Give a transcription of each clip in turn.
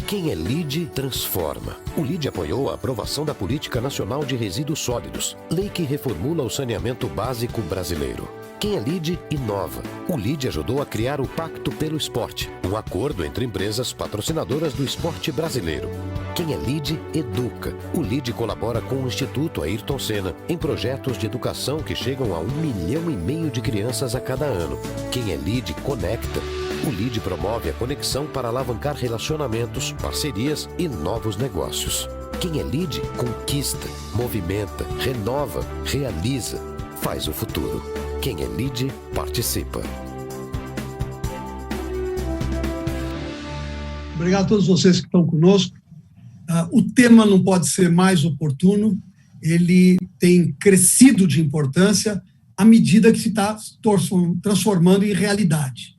Quem é LIDE transforma. O LIDE apoiou a aprovação da Política Nacional de Resíduos Sólidos, lei que reformula o saneamento básico brasileiro. Quem é LIDE inova. O LIDE ajudou a criar o Pacto pelo Esporte, um acordo entre empresas patrocinadoras do esporte brasileiro. Quem é LIDE educa. O LIDE colabora com o Instituto Ayrton Senna em projetos de educação que chegam a 1,5 milhão de crianças a cada ano. Quem é LIDE conecta. O LIDE promove a conexão para alavancar relacionamentos, parcerias e novos negócios. Quem é LIDE conquista, movimenta, renova, realiza, faz o futuro. Quem é LIDE participa. Obrigado a todos vocês que estão conosco. O tema não pode ser mais oportuno, ele tem crescido de importância à medida que se está transformando em realidade.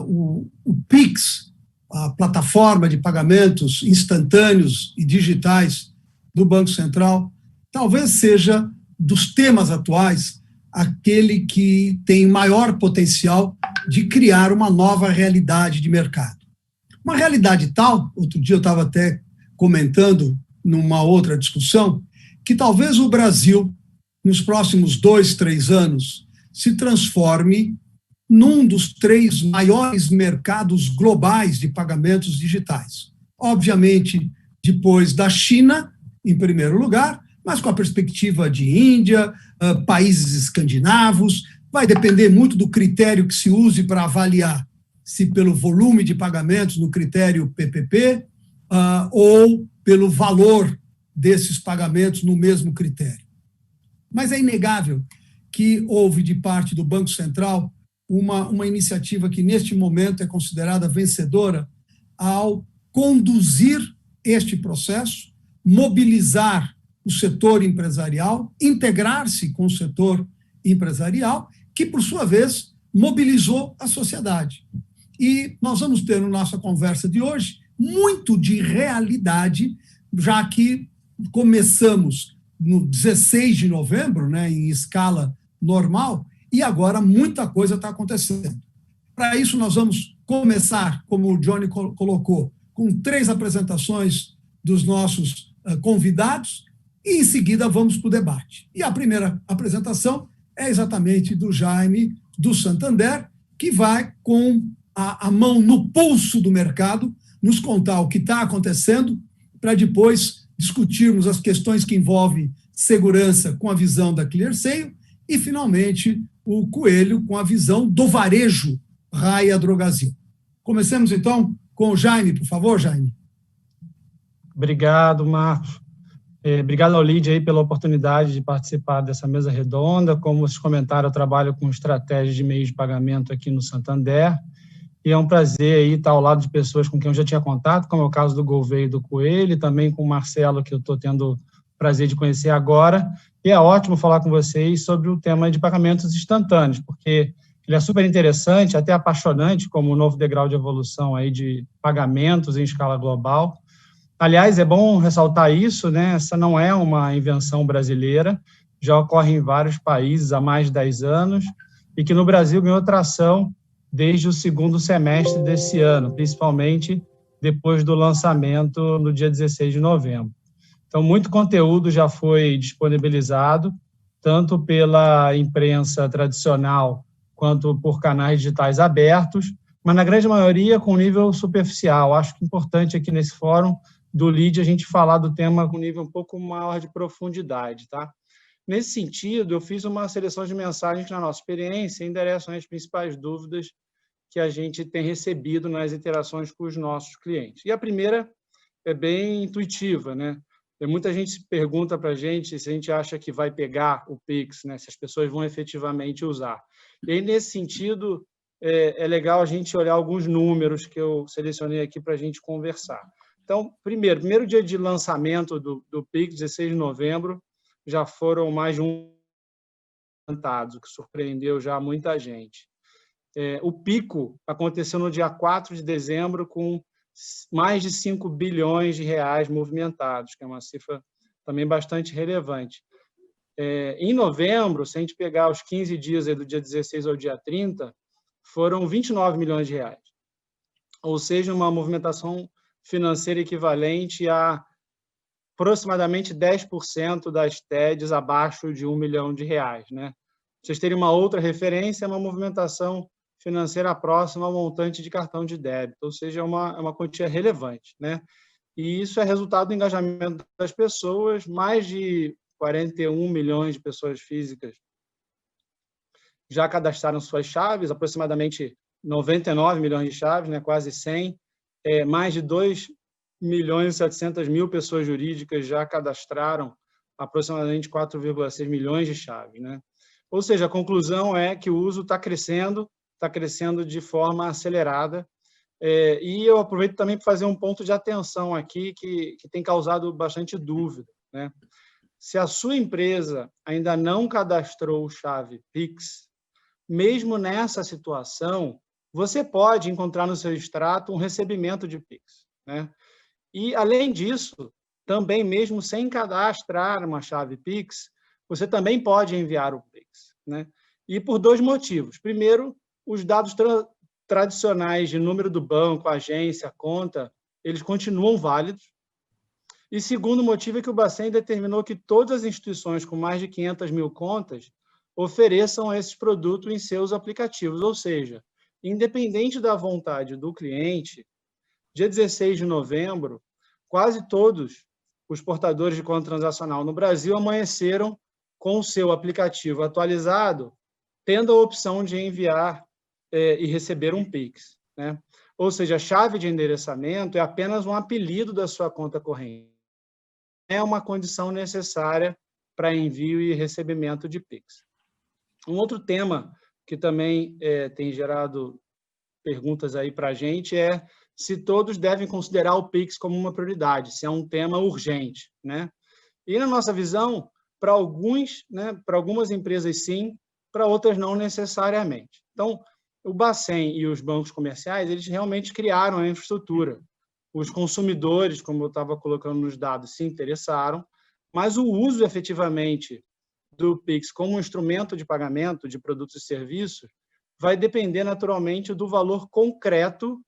O Pix, a plataforma de pagamentos instantâneos e digitais do Banco Central, talvez seja, dos temas atuais, aquele que tem maior potencial de criar uma nova realidade de mercado. Uma realidade tal, outro dia eu estava até comentando numa outra discussão, que talvez o Brasil, nos próximos 2, 3 anos, se transforme num dos 3 maiores mercados globais de pagamentos digitais. Obviamente, depois da China, em primeiro lugar, mas com a perspectiva de Índia, países escandinavos, vai depender muito do critério que se use para avaliar se pelo volume de pagamentos no critério PPP ou pelo valor desses pagamentos no mesmo critério. Mas é inegável que houve de parte do Banco Central uma iniciativa que, neste momento, é considerada vencedora ao conduzir este processo, mobilizar o setor empresarial, integrar-se com o setor empresarial, que, por sua vez, mobilizou a sociedade. E nós vamos ter, na nossa conversa de hoje, muito de realidade, já que começamos no 16 de novembro, né, em escala normal, e agora muita coisa está acontecendo. Para isso, nós vamos começar, como o Johnny colocou, com 3 apresentações dos nossos convidados, e em seguida vamos para o debate. E a primeira apresentação é exatamente do Jaime, do Santander, que vai, com a mão no pulso do mercado, nos contar o que está acontecendo, para depois discutirmos as questões que envolvem segurança com a visão da ClearSale e, finalmente, o Coelho com a visão do varejo Raia Drogasil. Comecemos, então, com o Jaime, por favor, Jaime. Obrigado, Marcos. Obrigado ao LIDE aí pela oportunidade de participar dessa mesa redonda. Como vocês comentaram, eu trabalho com estratégia de meios de pagamento aqui no Santander, e é um prazer aí estar ao lado de pessoas com quem eu já tinha contato, como é o caso do Gouveia e do Coelho, e também com o Marcelo, que eu estou tendo o prazer de conhecer agora. E é ótimo falar com vocês sobre o tema de pagamentos instantâneos, porque ele é super interessante, até apaixonante, como um novo degrau de evolução aí de pagamentos em escala global. Aliás, é bom ressaltar isso, né? Essa não é uma invenção brasileira, já ocorre em vários países há mais de 10 anos, e que no Brasil ganhou tração desde o segundo semestre desse ano, principalmente depois do lançamento no dia 16 de novembro. Então, muito conteúdo já foi disponibilizado, tanto pela imprensa tradicional quanto por canais digitais abertos, mas na grande maioria com nível superficial. Acho que é importante aqui nesse fórum do LIDE a gente falar do tema com nível um pouco maior de profundidade, tá? Nesse sentido, eu fiz uma seleção de mensagens que, na nossa experiência, endereçam as principais dúvidas que a gente tem recebido nas interações com os nossos clientes. E a primeira é bem intuitiva, né? Muita gente pergunta para a gente se a gente acha que vai pegar o Pix, né? Se as pessoas vão efetivamente usar. E aí, nesse sentido, é legal a gente olhar alguns números que eu selecionei aqui para a gente conversar. Então, primeiro dia de lançamento do Pix, 16 de novembro, já foram mais de 1 o que surpreendeu já muita gente. O pico aconteceu no dia 4 de dezembro, com mais de 5 bilhões de reais movimentados, que é uma cifra também bastante relevante. Em novembro, se a gente pegar os 15 dias aí do dia 16 ao dia 30, foram 29 milhões de reais. Ou seja, uma movimentação financeira equivalente a aproximadamente 10% das TEDs abaixo de R$1 milhão, né? Vocês terem uma outra referência, é uma movimentação financeira próxima ao montante de cartão de débito, ou seja, é uma quantia relevante, né? E isso é resultado do engajamento das pessoas, mais de 41 milhões de pessoas físicas já cadastraram suas chaves, aproximadamente 99 milhões de chaves, né, quase 100, mais de 2.700.000 pessoas jurídicas já cadastraram aproximadamente 4,6 milhões de chaves, né? Ou seja, a conclusão é que o uso está crescendo de forma acelerada. E eu aproveito também para fazer um ponto de atenção aqui que tem causado bastante dúvida, né? Se a sua empresa ainda não cadastrou chave Pix, mesmo nessa situação, você pode encontrar no seu extrato um recebimento de Pix, né? E, além disso, também mesmo sem cadastrar uma chave Pix, você também pode enviar o Pix, né? E por dois motivos. Primeiro, os dados tradicionais de número do banco, agência, conta, eles continuam válidos. E segundo motivo é que o Bacen determinou que todas as instituições com mais de 500 mil contas ofereçam esses produtos em seus aplicativos, ou seja, independente da vontade do cliente, dia 16 de novembro, quase todos os portadores de conta transacional no Brasil amanheceram com o seu aplicativo atualizado, tendo a opção de enviar e receber um Pix, né? Ou seja, a chave de endereçamento é apenas um apelido da sua conta corrente. É uma condição necessária para envio e recebimento de Pix. Um outro tema que também tem gerado perguntas aí para a gente é se todos devem considerar o Pix como uma prioridade, se é um tema urgente, né? E, na nossa visão, para algumas empresas, sim, para outras, não necessariamente. Então, o Bacen e os bancos comerciais, eles realmente criaram a infraestrutura. Os consumidores, como eu estava colocando nos dados, se interessaram, mas o uso, efetivamente, do Pix como um instrumento de pagamento de produtos e serviços vai depender, naturalmente, do valor concreto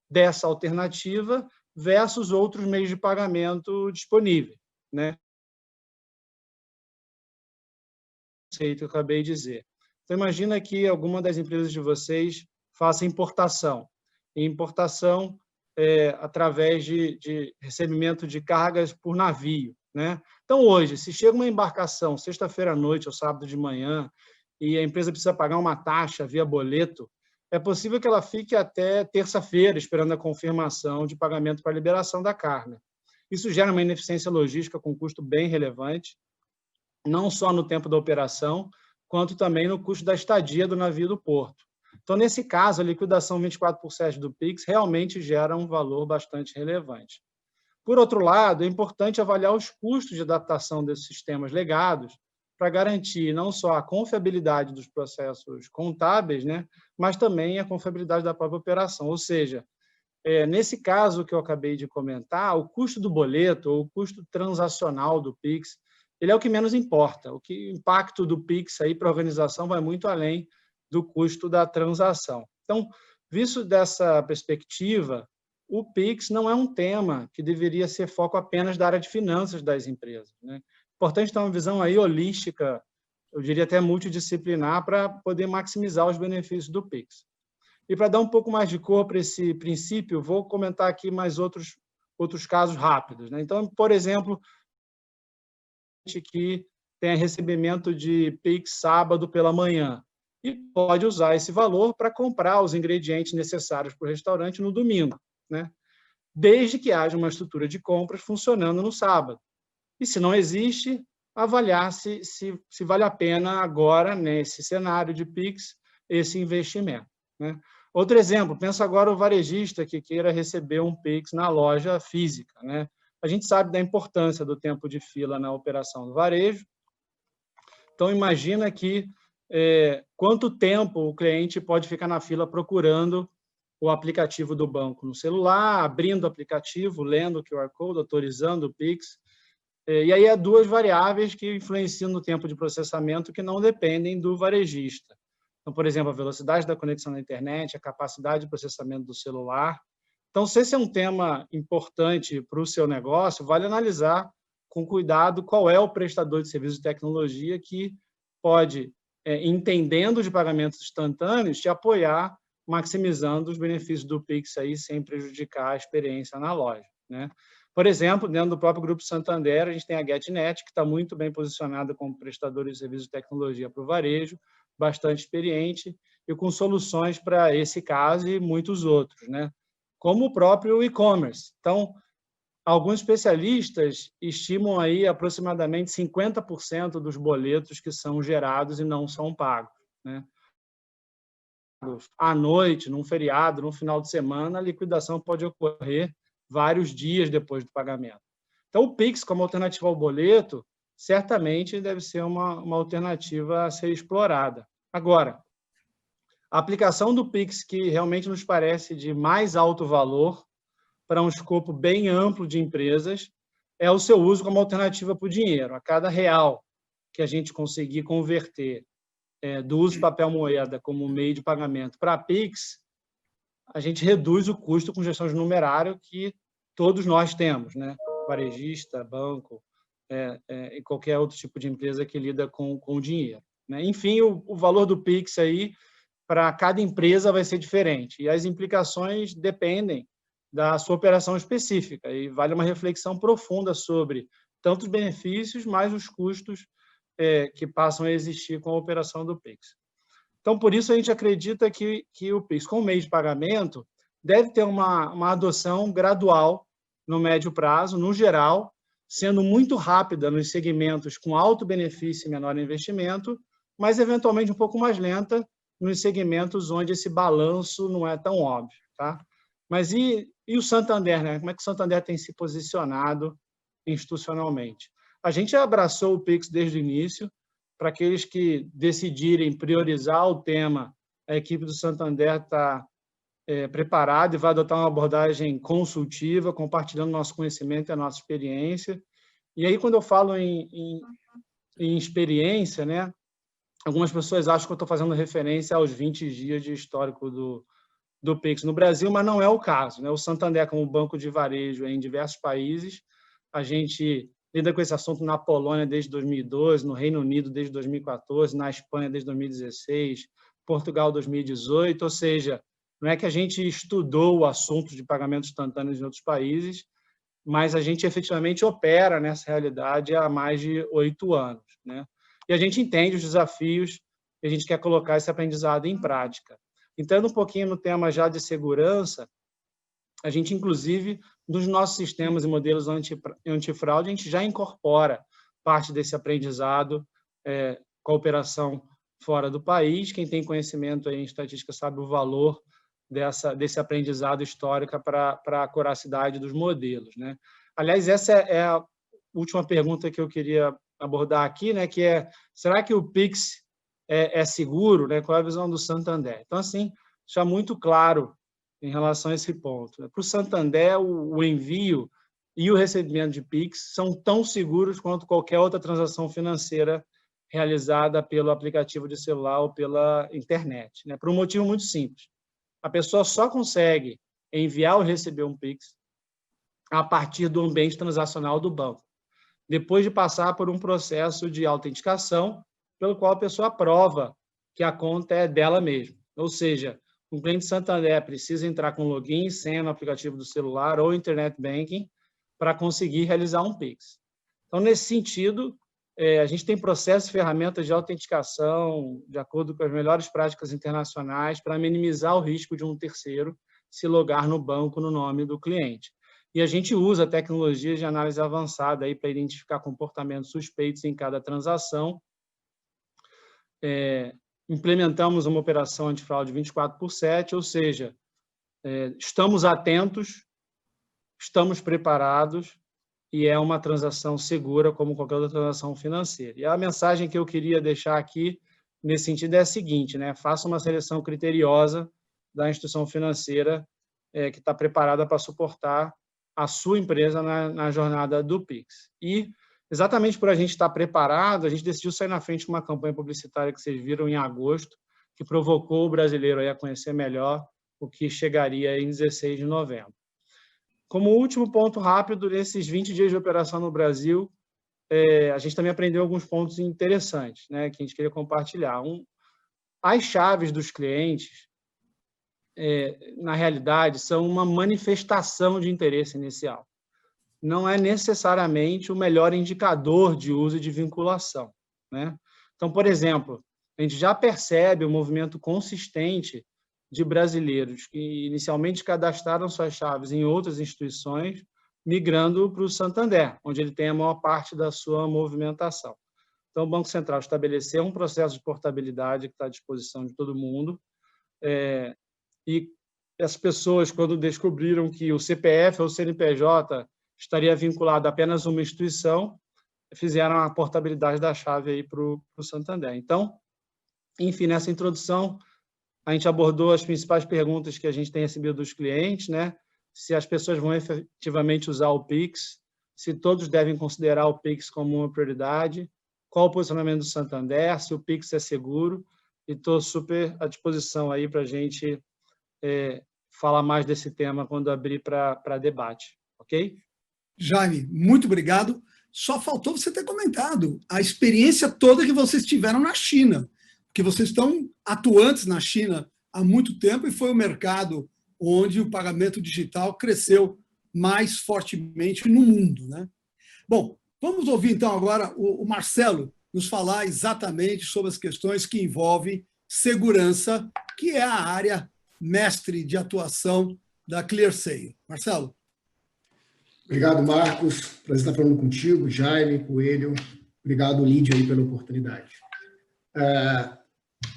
dessa alternativa versus outros meios de pagamento disponíveis, né? Que eu acabei de dizer. Então, imagina que alguma das empresas de vocês faça importação. E importação através de recebimento de cargas por navio, né? Então, hoje, se chega uma embarcação sexta-feira à noite ou sábado de manhã e a empresa precisa pagar uma taxa via boleto, é possível que ela fique até terça-feira esperando a confirmação de pagamento para a liberação da carga. Isso gera uma ineficiência logística com custo bem relevante, não só no tempo da operação, quanto também no custo da estadia do navio do porto. Então, nesse caso, a liquidação 24/7 do Pix realmente gera um valor bastante relevante. Por outro lado, é importante avaliar os custos de adaptação desses sistemas legados para garantir não só a confiabilidade dos processos contábeis, né, mas também a confiabilidade da própria operação. Ou seja, nesse caso que eu acabei de comentar, o custo do boleto ou o custo transacional do Pix, ele é o que menos importa. O impacto do Pix aí para a organização vai muito além do custo da transação. Então, visto dessa perspectiva, o Pix não é um tema que deveria ser foco apenas da área de finanças das empresas, né? Importante ter uma visão aí holística, eu diria até multidisciplinar, para poder maximizar os benefícios do Pix. E para dar um pouco mais de cor para esse princípio, vou comentar aqui mais outros casos rápidos, né? Então, por exemplo, que tem recebimento de Pix sábado pela manhã e pode usar esse valor para comprar os ingredientes necessários para o restaurante no domingo, né? Desde que haja uma estrutura de compras funcionando no sábado. E, se não existe, avaliar se vale a pena agora, nesse cenário de Pix, esse investimento, né? Outro exemplo, pensa agora o varejista que queira receber um Pix na loja física, né? A gente sabe da importância do tempo de fila na operação do varejo. Então, imagina que quanto tempo o cliente pode ficar na fila procurando o aplicativo do banco no celular, abrindo o aplicativo, lendo o QR Code, autorizando o Pix. E aí há duas variáveis que influenciam no tempo de processamento que não dependem do varejista. Então, por exemplo, a velocidade da conexão na internet, a capacidade de processamento do celular Então, se esse é um tema importante para o seu negócio, vale analisar com cuidado qual é o prestador de serviço de tecnologia que pode, entendendo de pagamentos instantâneos, te apoiar, maximizando os benefícios do Pix aí, sem prejudicar a experiência na loja, né? Por exemplo, dentro do próprio Grupo Santander, a gente tem a GetNet, que está muito bem posicionada como prestador de serviço de tecnologia para o varejo, bastante experiente e com soluções para esse caso e muitos outros, né? Como o próprio e-commerce. Então, alguns especialistas estimam aí aproximadamente 50% dos boletos que são gerados e não são pagos, né? À noite, num feriado, num final de semana, a liquidação pode ocorrer vários dias depois do pagamento. Então, o Pix, como alternativa ao boleto, certamente deve ser uma alternativa a ser explorada. Agora, a aplicação do Pix, que realmente nos parece de mais alto valor para um escopo bem amplo de empresas, é o seu uso como alternativa para o dinheiro. A cada real que a gente conseguir converter do uso de papel moeda como meio de pagamento para Pix, a gente reduz o custo com gestão de numerário que todos nós temos, né? Varejista, banco e qualquer outro tipo de empresa que lida com o dinheiro, né? Enfim, o valor do Pix aí para cada empresa vai ser diferente e as implicações dependem da sua operação específica e vale uma reflexão profunda sobre tanto os benefícios mais os custos que passam a existir com a operação do Pix. Então, por isso, a gente acredita que o Pix, como meio de pagamento, deve ter uma adoção gradual no médio prazo, no geral, sendo muito rápida nos segmentos com alto benefício e menor investimento, mas, eventualmente, um pouco mais lenta nos segmentos onde esse balanço não é tão óbvio, tá? Mas e o Santander, né? Como é que o Santander tem se posicionado institucionalmente? A gente abraçou o Pix desde o início. Para aqueles que decidirem priorizar o tema, a equipe do Santander está preparada e vai adotar uma abordagem consultiva, compartilhando nosso conhecimento e a nossa experiência. E aí, quando eu falo em experiência, né, algumas pessoas acham que eu estou fazendo referência aos 20 dias de histórico do Pix no Brasil, mas não é o caso, né? O Santander, como banco de varejo em diversos países, a gente lida com esse assunto na Polônia desde 2012, no Reino Unido desde 2014, na Espanha desde 2016, Portugal 2018, ou seja, não é que a gente estudou o assunto de pagamentos instantâneos em outros países, mas a gente efetivamente opera nessa realidade há mais de 8 anos, né? E a gente entende os desafios e a gente quer colocar esse aprendizado em prática. Entrando um pouquinho no tema já de segurança, a gente, inclusive, nos nossos sistemas e modelos antifraude, a gente já incorpora parte desse aprendizado com a operação fora do país. Quem tem conhecimento em estatística sabe o valor desse aprendizado histórico para a acuracidade dos modelos, né? Aliás, essa é a última pergunta que eu queria abordar aqui, né? Que é, será que o Pix é seguro, né? Qual é a visão do Santander? Então, assim, já muito claro em relação a esse ponto. Para o Santander, o envio e o recebimento de Pix são tão seguros quanto qualquer outra transação financeira realizada pelo aplicativo de celular ou pela internet, né? Por um motivo muito simples. A pessoa só consegue enviar ou receber um Pix a partir do ambiente transacional do banco, depois de passar por um processo de autenticação, pelo qual a pessoa prova que a conta é dela mesma. Ou seja, um cliente Santander precisa entrar com login e senha no aplicativo do celular ou internet banking para conseguir realizar um Pix. Então, nesse sentido, a gente tem processos e ferramentas de autenticação de acordo com as melhores práticas internacionais para minimizar o risco de um terceiro se logar no banco no nome do cliente. E a gente usa tecnologias de análise avançada para identificar comportamentos suspeitos em cada transação. Implementamos uma operação antifraude 24/7, ou seja, estamos atentos, estamos preparados e é uma transação segura como qualquer outra transação financeira. E a mensagem que eu queria deixar aqui nesse sentido é a seguinte, né? Faça uma seleção criteriosa da instituição financeira que está preparada para suportar a sua empresa na jornada do Pix. E exatamente por a gente estar preparado, a gente decidiu sair na frente com uma campanha publicitária que vocês viram em agosto, que provocou o brasileiro a conhecer melhor o que chegaria em 16 de novembro. como último ponto rápido, nesses 20 dias de operação no Brasil, a gente também aprendeu alguns pontos interessantes, né, que a gente queria compartilhar. As chaves dos clientes, na realidade, são uma manifestação de interesse inicial. Não é necessariamente o melhor indicador de uso e de vinculação, né? Então, por exemplo, a gente já percebe um movimento consistente de brasileiros que inicialmente cadastraram suas chaves em outras instituições, migrando para o Santander, onde ele tem a maior parte da sua movimentação. Então, o Banco Central estabeleceu um processo de portabilidade que está à disposição de todo mundo, e as pessoas, quando descobriram que o CPF ou o CNPJ estaria vinculado a apenas uma instituição, fizeram a portabilidade da chave aí para o Santander. Então, enfim, nessa introdução, a gente abordou as principais perguntas que a gente tem recebido dos clientes, né? Se as pessoas vão efetivamente usar o Pix, se todos devem considerar o Pix como uma prioridade, qual o posicionamento do Santander, se o Pix é seguro, e estou super à disposição aí para a gente falar mais desse tema quando abrir para debate, ok? Jaime, muito obrigado. Só faltou você ter comentado a experiência toda que vocês tiveram na China, porque vocês estão atuantes na China há muito tempo e foi o mercado onde o pagamento digital cresceu mais fortemente no mundo, né? Bom, vamos ouvir então agora o Marcelo nos falar exatamente sobre as questões que envolvem segurança, que é a área mestre de atuação da ClearSale. Marcelo. Obrigado, Marcos. Prazer estar falando contigo, Jaime, Coelho. Obrigado, Lídia, aí, pela oportunidade.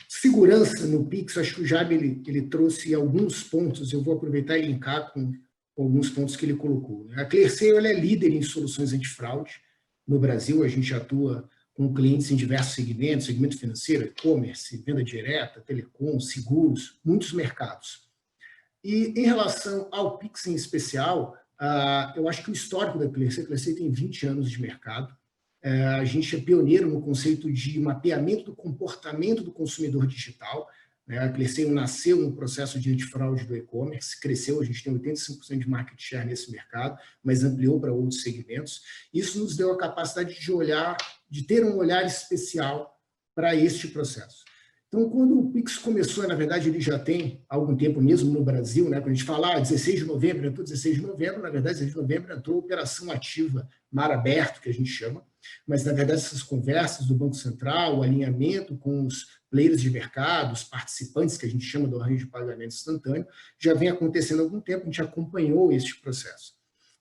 Segurança no Pix, acho que o Jaime ele trouxe alguns pontos, eu vou aproveitar e linkar com alguns pontos que ele colocou. A ClearSale ela é líder em soluções antifraude no Brasil, a gente atua com clientes em diversos segmentos, segmento financeiro, e-commerce, venda direta, telecom, seguros, muitos mercados. E em relação ao Pix em especial, eu acho que o histórico da ClearSale tem 20 anos de mercado. A gente é pioneiro no conceito de mapeamento do comportamento do consumidor digital. A ClearSale nasceu no processo de antifraude do e-commerce, cresceu, a gente tem 85% de market share nesse mercado, mas ampliou para outros segmentos. Isso nos deu a capacidade de ter um olhar especial para este processo. Então, quando o Pix começou, na verdade, ele já tem algum tempo mesmo no Brasil, né? Quando a gente fala 16 de novembro, entrou 16 de novembro, na verdade, 16 de novembro entrou a operação ativa, mar aberto, que a gente chama, mas, na verdade, essas conversas do Banco Central, o alinhamento com os players de mercado, os participantes, que a gente chama do arranjo de pagamento instantâneo, já vem acontecendo há algum tempo, a gente acompanhou este processo.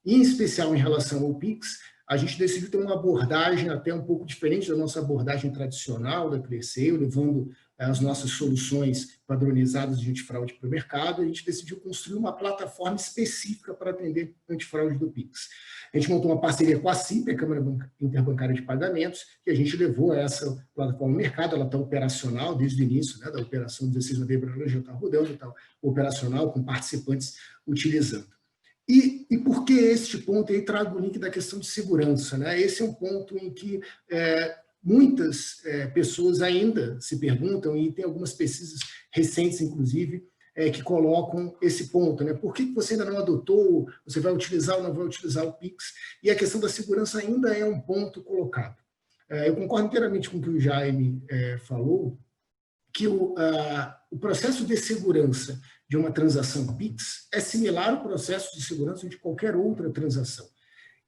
E, em especial, em relação ao Pix, a gente decidiu ter uma abordagem até um pouco diferente da nossa abordagem tradicional da ClearSale, levando as nossas soluções padronizadas de antifraude para o mercado. A gente decidiu construir uma plataforma específica para atender antifraude do Pix. A gente montou uma parceria com a CIP, a Câmara Interbancária de Pagamentos, que a gente levou essa plataforma ao mercado. Ela está operacional desde o início, né, da operação 16 de novembro, ela já está rodando, está operacional, com participantes utilizando. E por que este ponto? Aí trago o link da questão de segurança, né? Esse é um ponto em que muitas pessoas ainda se perguntam, e tem algumas pesquisas recentes, inclusive, que colocam esse ponto, né? Por que você ainda não adotou, você vai utilizar ou não vai utilizar o Pix? E a questão da segurança ainda é um ponto colocado. Eu concordo inteiramente com o que o Jaime falou, que o processo de segurança de uma transação Pix é similar ao processo de segurança de qualquer outra transação.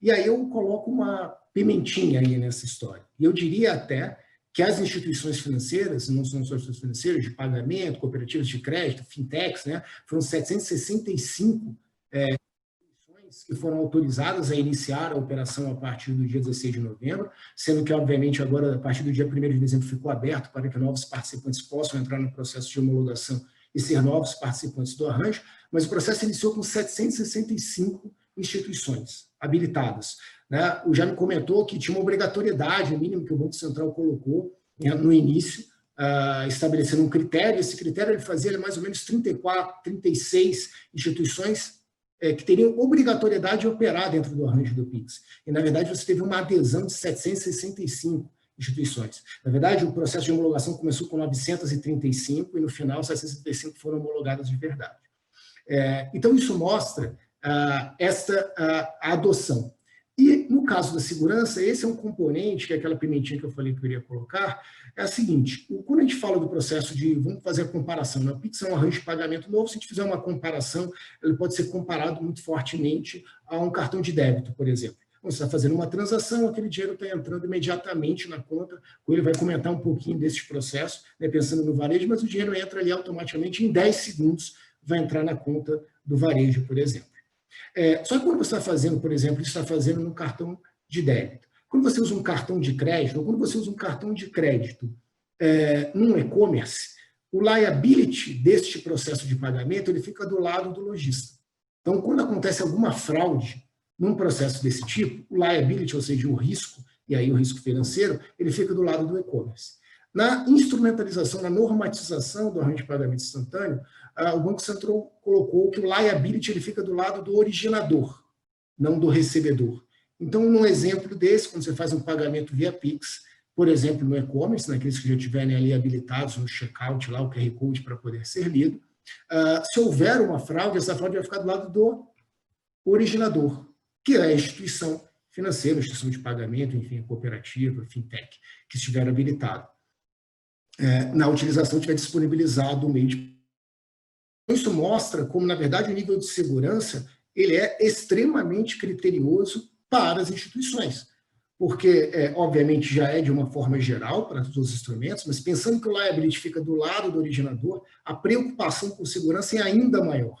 E aí eu coloco uma pimentinha aí nessa história. E eu diria até que as instituições financeiras, não são só instituições financeiras, de pagamento, cooperativas de crédito, fintechs, né, foram 765 instituições que foram autorizadas a iniciar a operação a partir do dia 16 de novembro, sendo que, obviamente, agora, a partir do dia 1º de dezembro, ficou aberto para que novos participantes possam entrar no processo de homologação e ser novos participantes do arranjo, mas o processo iniciou com 765 instituições habilitadas, né? O Jaime comentou que tinha uma obrigatoriedade mínima que o Banco Central colocou, né, no início, estabelecendo um critério. Esse critério ele fazia mais ou menos 34, 36 instituições que teriam obrigatoriedade de operar dentro do arranjo do Pix. E, na verdade, você teve uma adesão de 765 instituições. Na verdade, o processo de homologação começou com 935 e, no final, 765 foram homologadas de verdade. Então, isso mostra a adoção. E, no caso da segurança, esse é um componente, que é aquela pimentinha que eu falei que eu iria colocar, é a seguinte, quando a gente fala do processo de, vamos fazer a comparação, né? O Pix é um arranjo de pagamento novo, se a gente fizer uma comparação, ele pode ser comparado muito fortemente a um cartão de débito, por exemplo. Você está fazendo uma transação, aquele dinheiro está entrando imediatamente na conta, ele vai comentar um pouquinho desse processo, né, pensando no varejo, mas o dinheiro entra ali automaticamente, em 10 segundos vai entrar na conta do varejo, por exemplo. Só que quando você está fazendo, por exemplo, isso está fazendo no cartão de débito. Quando você usa um cartão de crédito, ou quando você usa um cartão de crédito num e-commerce, o liability deste processo de pagamento ele fica do lado do lojista. Então, quando acontece alguma fraude num processo desse tipo, o liability, ou seja, o risco, e aí o risco financeiro, ele fica do lado do e-commerce. Na instrumentalização, na normatização do arranjo de pagamento instantâneo, o Banco Central colocou que o liability ele fica do lado do originador, não do recebedor. Então, num exemplo desse, quando você faz um pagamento via Pix, por exemplo, no e-commerce, naqueles que já estiverem ali habilitados no checkout, lá o QR Code para poder ser lido, se houver uma fraude, essa fraude vai ficar do lado do originador, que é a instituição financeira, a instituição de pagamento, enfim, a cooperativa, fintech, que estiver habilitado. Na utilização, tiver disponibilizado o meio de... Isso mostra como, na verdade, o nível de segurança ele é extremamente criterioso para as instituições, porque, obviamente, já é de uma forma geral para todos os instrumentos, mas pensando que o liability fica do lado do originador, a preocupação com segurança é ainda maior,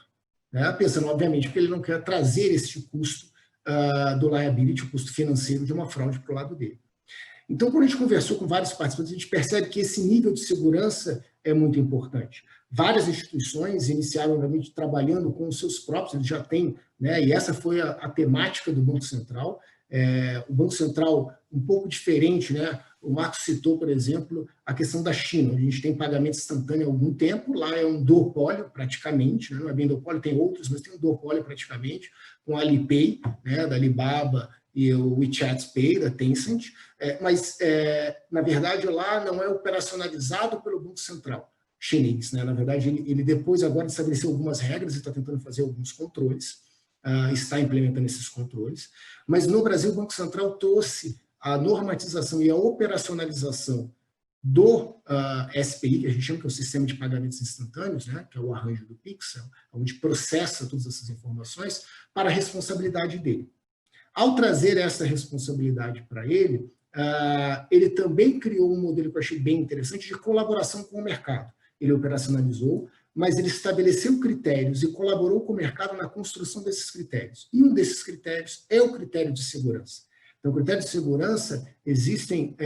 né? Pensando, obviamente, porque ele não quer trazer esse custo do liability, o custo financeiro de uma fraude para o lado dele. Então, quando a gente conversou com vários participantes, a gente percebe que esse nível de segurança é muito importante. Várias instituições iniciaram, obviamente, trabalhando com os seus próprios, eles já têm, né, e essa foi a temática do Banco Central. O Banco Central, um pouco diferente, né? O Marcos citou, por exemplo, a questão da China. A gente tem pagamento instantâneo há algum tempo, lá é um duopólio, praticamente, né? Não é bem duopólio, tem outros, mas tem um duopólio praticamente, com a Alipay, né, da Alibaba, e o WeChat Pay, da Tencent, mas, na verdade, lá não é operacionalizado pelo Banco Central chinês, né? Na verdade, ele depois agora estabeleceu algumas regras e está tentando fazer alguns controles, está implementando esses controles, mas no Brasil o Banco Central trouxe a normatização e a operacionalização do SPI, que a gente chama que é o Sistema de Pagamentos Instantâneos, né, que é o arranjo do Pix, onde processa todas essas informações, para a responsabilidade dele. Ao trazer essa responsabilidade para ele, ele também criou um modelo que eu achei bem interessante de colaboração com o mercado. Ele operacionalizou, mas ele estabeleceu critérios e colaborou com o mercado na construção desses critérios. E um desses critérios é o critério de segurança. Então, o critério de segurança, existem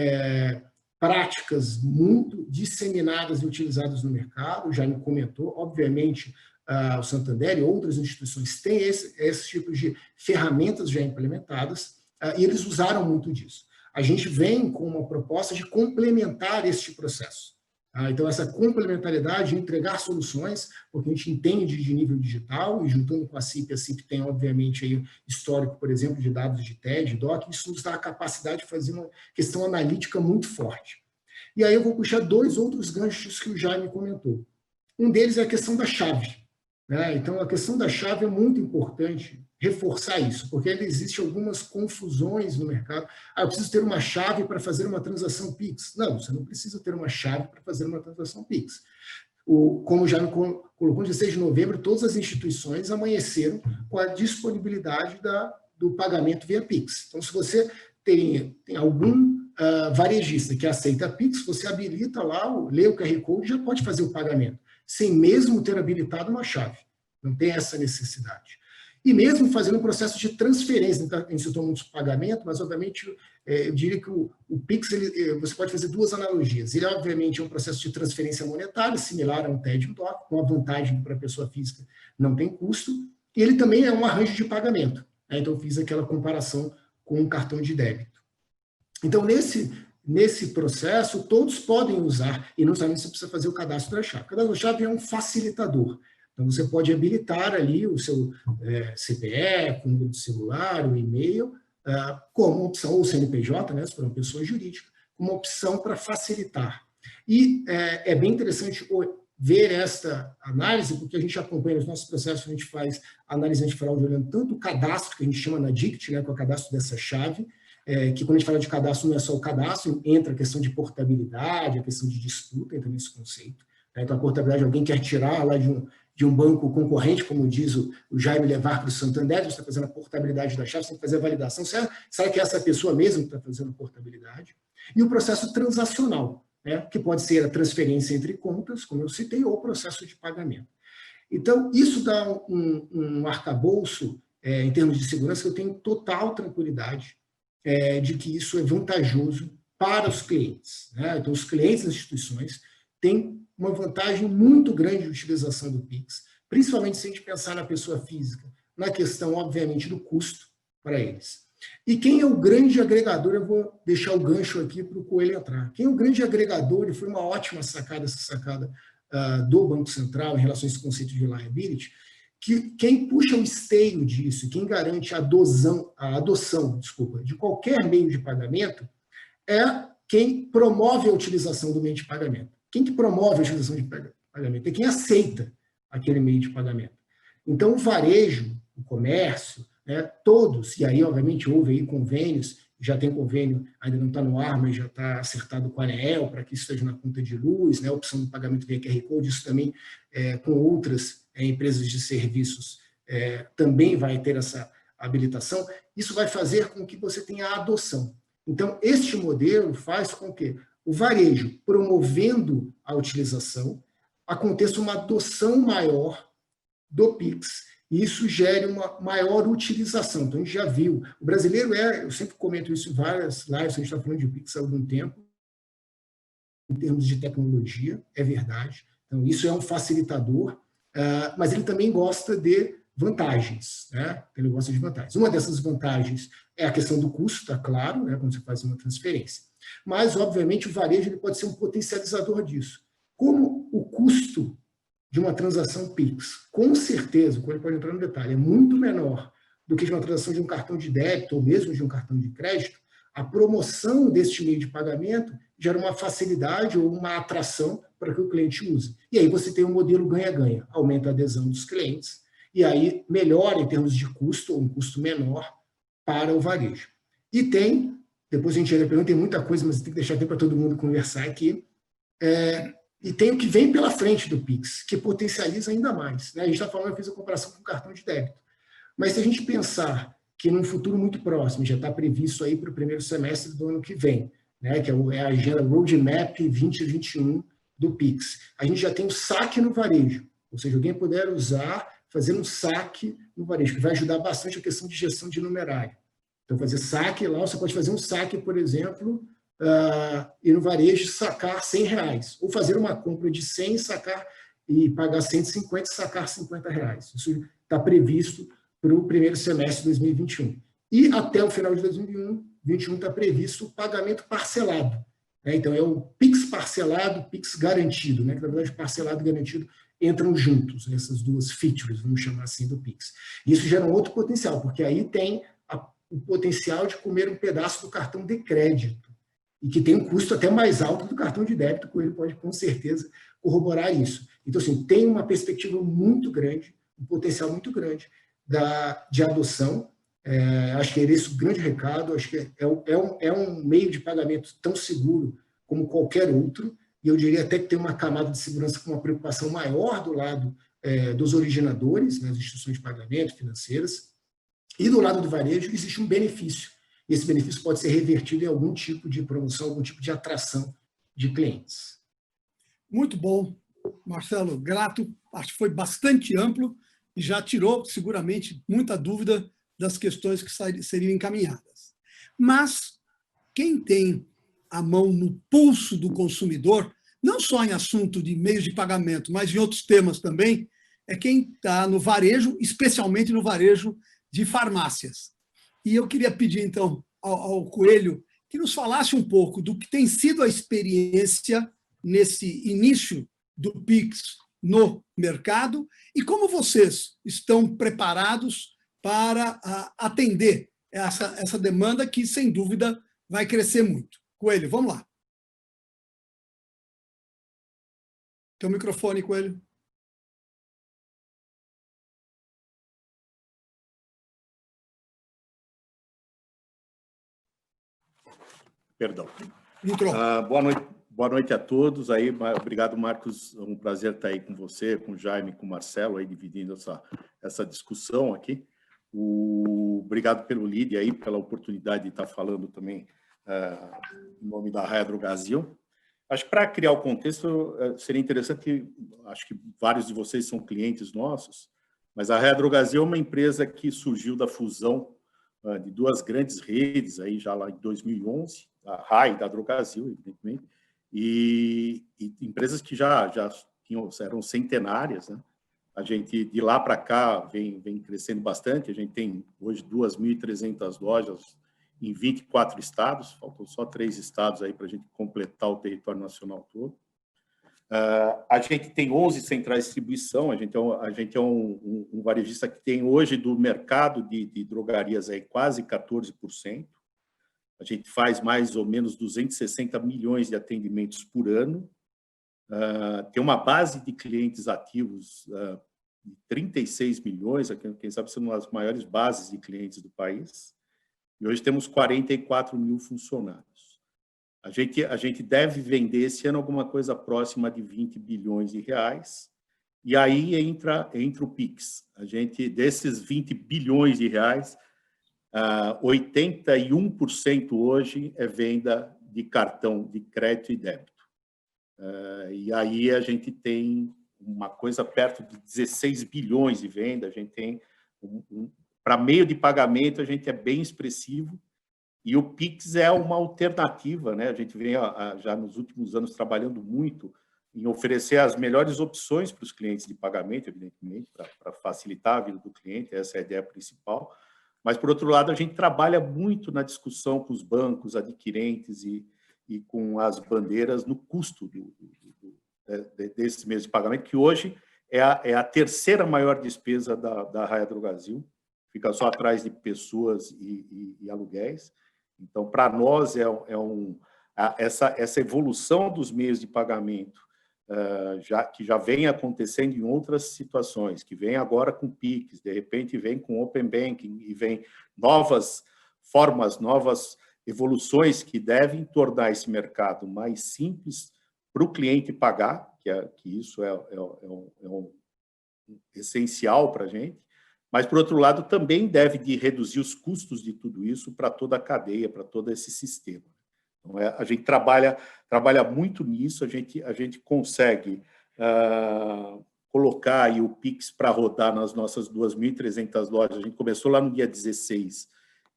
práticas muito disseminadas e utilizadas no mercado, já me comentou, obviamente, o Santander e outras instituições têm esse tipo de ferramentas já implementadas, e eles usaram muito disso. A gente vem com uma proposta de complementar este processo. Então, essa complementariedade, entregar soluções, porque a gente entende de nível digital, e juntando com a CIP tem, obviamente, aí histórico, por exemplo, de dados de TED, DOC, isso nos dá a capacidade de fazer uma questão analítica muito forte. E aí eu vou puxar dois outros ganchos que o Jaime comentou. Um deles é a questão da chave. Então, a questão da chave é muito importante reforçar isso, porque ainda existem algumas confusões no mercado. Eu preciso ter uma chave para fazer uma transação Pix. Não, você não precisa ter uma chave para fazer uma transação Pix. Como já me colocou, no 16 de novembro, todas as instituições amanheceram com a disponibilidade do pagamento via Pix. Então, se você tem algum varejista que aceita Pix, você habilita lá, lê o QR Code e já pode fazer o pagamento, sem mesmo ter habilitado uma chave. Não tem essa necessidade. E mesmo fazendo um processo de transferência, a gente citou muito pagamento, mas, obviamente, eu diria que o Pix, você pode fazer duas analogias. Ele, obviamente, é um processo de transferência monetária, similar a um TED e um DOC, com a vantagem que para a pessoa física não tem custo, e ele também é um arranjo de pagamento. Então, eu fiz aquela comparação com um cartão de débito. Então, nesse processo, todos podem usar, e não somente você precisa fazer o cadastro da chave. O cadastro da chave é um facilitador. Então, você pode habilitar ali o seu CPF, o número de celular, o e-mail, como opção, ou CNPJ, né, se for uma pessoa jurídica, como opção para facilitar. E é bem interessante ver esta análise, porque a gente acompanha nos nossos processos, a gente faz análise antifraude olhando tanto o cadastro, que a gente chama na DICT, né, que é o cadastro dessa chave, que quando a gente fala de cadastro, não é só o cadastro, entra a questão de portabilidade, a questão de disputa, entra nesse conceito. Né? Então, a portabilidade, alguém quer tirar lá de um banco concorrente, como diz o Jaime, levar para o Santander, você está fazendo a portabilidade da chave, você tem que fazer a validação, será que é essa pessoa mesmo que está fazendo a portabilidade? E o processo transacional, né? Que pode ser a transferência entre contas, como eu citei, ou o processo de pagamento. Então, isso dá um arcabouço, em termos de segurança, que eu tenho total tranquilidade de que isso é vantajoso para os clientes. Né? Então, os clientes das instituições têm uma vantagem muito grande de utilização do Pix, principalmente se a gente pensar na pessoa física, na questão, obviamente, do custo para eles. E quem é o grande agregador? Eu vou deixar o gancho aqui para o Coelho entrar. Quem é o grande agregador, e foi uma ótima sacada, essa sacada do Banco Central em relação a esse conceito de liability, que quem puxa o esteio disso, quem garante a adoção de qualquer meio de pagamento, é quem promove a utilização do meio de pagamento. Quem que promove a utilização de pagamento? É quem aceita aquele meio de pagamento. Então, o varejo, o comércio, né, todos, e aí, obviamente, houve aí convênios, já tem convênio, ainda não está no ar, mas já está acertado com a ANEEL, para que isso esteja na conta de luz, né, a opção do pagamento via QR Code, isso também com outras empresas de serviços também vai ter essa habilitação. Isso vai fazer com que você tenha a adoção. Então, este modelo faz com que o varejo, promovendo a utilização, aconteça uma adoção maior do Pix, e isso gere uma maior utilização. Então, a gente já viu, o brasileiro eu sempre comento isso em várias lives, a gente está falando de Pix há algum tempo, em termos de tecnologia, é verdade. Então, isso é um facilitador, mas ele também gosta de vantagens, né? Ele gosta de vantagens. Uma dessas vantagens é a questão do custo, está claro, né? Quando você faz uma transferência. Mas, obviamente, o varejo ele pode ser um potencializador disso. Como o custo de uma transação Pix, com certeza, quando ele pode entrar no detalhe, é muito menor do que de uma transação de um cartão de débito ou mesmo de um cartão de crédito, a promoção deste meio de pagamento gera uma facilidade ou uma atração para que o cliente use. E aí você tem um modelo ganha-ganha, aumenta a adesão dos clientes, e aí melhora em termos de custo, ou um custo menor para o varejo. E tem, depois a gente ainda pergunta, tem muita coisa, mas tem que deixar tempo para todo mundo conversar aqui, e tem o que vem pela frente do Pix, que potencializa ainda mais. Né? A gente está falando, eu fiz a comparação com o cartão de débito. Mas se a gente pensar que num futuro muito próximo, já está previsto aí para o primeiro semestre do ano que vem, né? Que é a agenda Roadmap 2021 do Pix, a gente já tem o saque no varejo, ou seja, alguém puder usar, fazer um saque no varejo, que vai ajudar bastante a questão de gestão de numerário. Então, fazer saque lá, você pode fazer um saque, por exemplo, e no varejo sacar R$100, ou fazer uma compra de 100, sacar e pagar 150 e sacar R$50. Isso está previsto para o primeiro semestre de 2021. E até o final de 2021 está previsto o pagamento parcelado. Né? Então, é o Pix parcelado, Pix garantido, né? Que na verdade parcelado e garantido entram juntos, essas duas features, vamos chamar assim, do Pix. Isso gera um outro potencial, porque aí tem o potencial de comer um pedaço do cartão de crédito, e que tem um custo até mais alto do cartão de débito, que ele pode, com certeza, corroborar isso. Então, assim, tem uma perspectiva muito grande, um potencial muito grande de adoção. Acho que é esse o grande recado, acho que é um meio de pagamento tão seguro como qualquer outro, e eu diria até que tem uma camada de segurança com uma preocupação maior do lado dos originadores, nas instituições de pagamento financeiras, e do lado do varejo existe um benefício. E esse benefício pode ser revertido em algum tipo de promoção, algum tipo de atração de clientes. Muito bom, Marcelo, grato, acho que foi bastante amplo e já tirou, seguramente, muita dúvida das questões que seriam encaminhadas. Mas quem tem a mão no pulso do consumidor, não só em assunto de meios de pagamento, mas em outros temas também, é quem está no varejo, especialmente no varejo de farmácias. E eu queria pedir, então, ao Coelho que nos falasse um pouco do que tem sido a experiência nesse início do Pix no mercado e como vocês estão preparados para atender essa demanda que, sem dúvida, vai crescer muito. Coelho, vamos lá. Teu microfone, Coelho. Perdão. Entrou. Boa noite a todos. Aí, obrigado, Marcos. É um prazer estar aí com você, com o Jaime, com o Marcelo, aí, dividindo essa discussão aqui. Obrigado pelo lead aí, pela oportunidade de estar falando também em nome da Raia Drogasil. Acho que para criar o contexto, seria interessante, acho que vários de vocês são clientes nossos, mas a Raia Drogasil é uma empresa que surgiu da fusão de duas grandes redes, aí já lá em 2011, a Raia e da Drogasil, evidentemente, e empresas que já eram centenárias, né? A gente, de lá para cá, vem crescendo bastante. A gente tem hoje 2.300 lojas em 24 estados, faltam só 3 estados aí para a gente completar o território nacional todo. A gente tem 11 centrais de distribuição, a gente é um varejista que tem hoje do mercado de drogarias aí quase 14%. A gente faz mais ou menos 260 milhões de atendimentos por ano. Tem uma base de clientes ativos de 36 milhões, quem sabe são uma das maiores bases de clientes do país. E hoje temos 44 mil funcionários. A gente deve vender esse ano alguma coisa próxima de 20 bilhões de reais. E aí entra o Pix. Desses 20 bilhões de reais, 81% hoje é venda de cartão de crédito e débito. E aí a gente tem uma coisa perto de 16 bilhões de venda, a gente tem, para meio de pagamento, a gente é bem expressivo, e o Pix é uma alternativa, né? A gente vem já nos últimos anos trabalhando muito em oferecer as melhores opções para os clientes de pagamento, evidentemente, para facilitar a vida do cliente, essa é a ideia principal. Mas, por outro lado, a gente trabalha muito na discussão com os bancos, adquirentes e com as bandeiras no custo desse mês de pagamento, que hoje é a terceira maior despesa da Raia Drogasil, fica só atrás de pessoas e aluguéis. Então, para nós, essa evolução dos meios de pagamento, que já vem acontecendo em outras situações, que vem agora com Pix, de repente vem com Open Banking, e vem novas formas, novas evoluções que devem tornar esse mercado mais simples para o cliente pagar, que isso é essencial para a gente, mas, por outro lado, também deve reduzir os custos de tudo isso para toda a cadeia, para todo esse sistema. Então, a gente trabalha muito nisso, a gente consegue colocar aí o Pix para rodar nas nossas 2.300 lojas. A gente começou lá no dia 16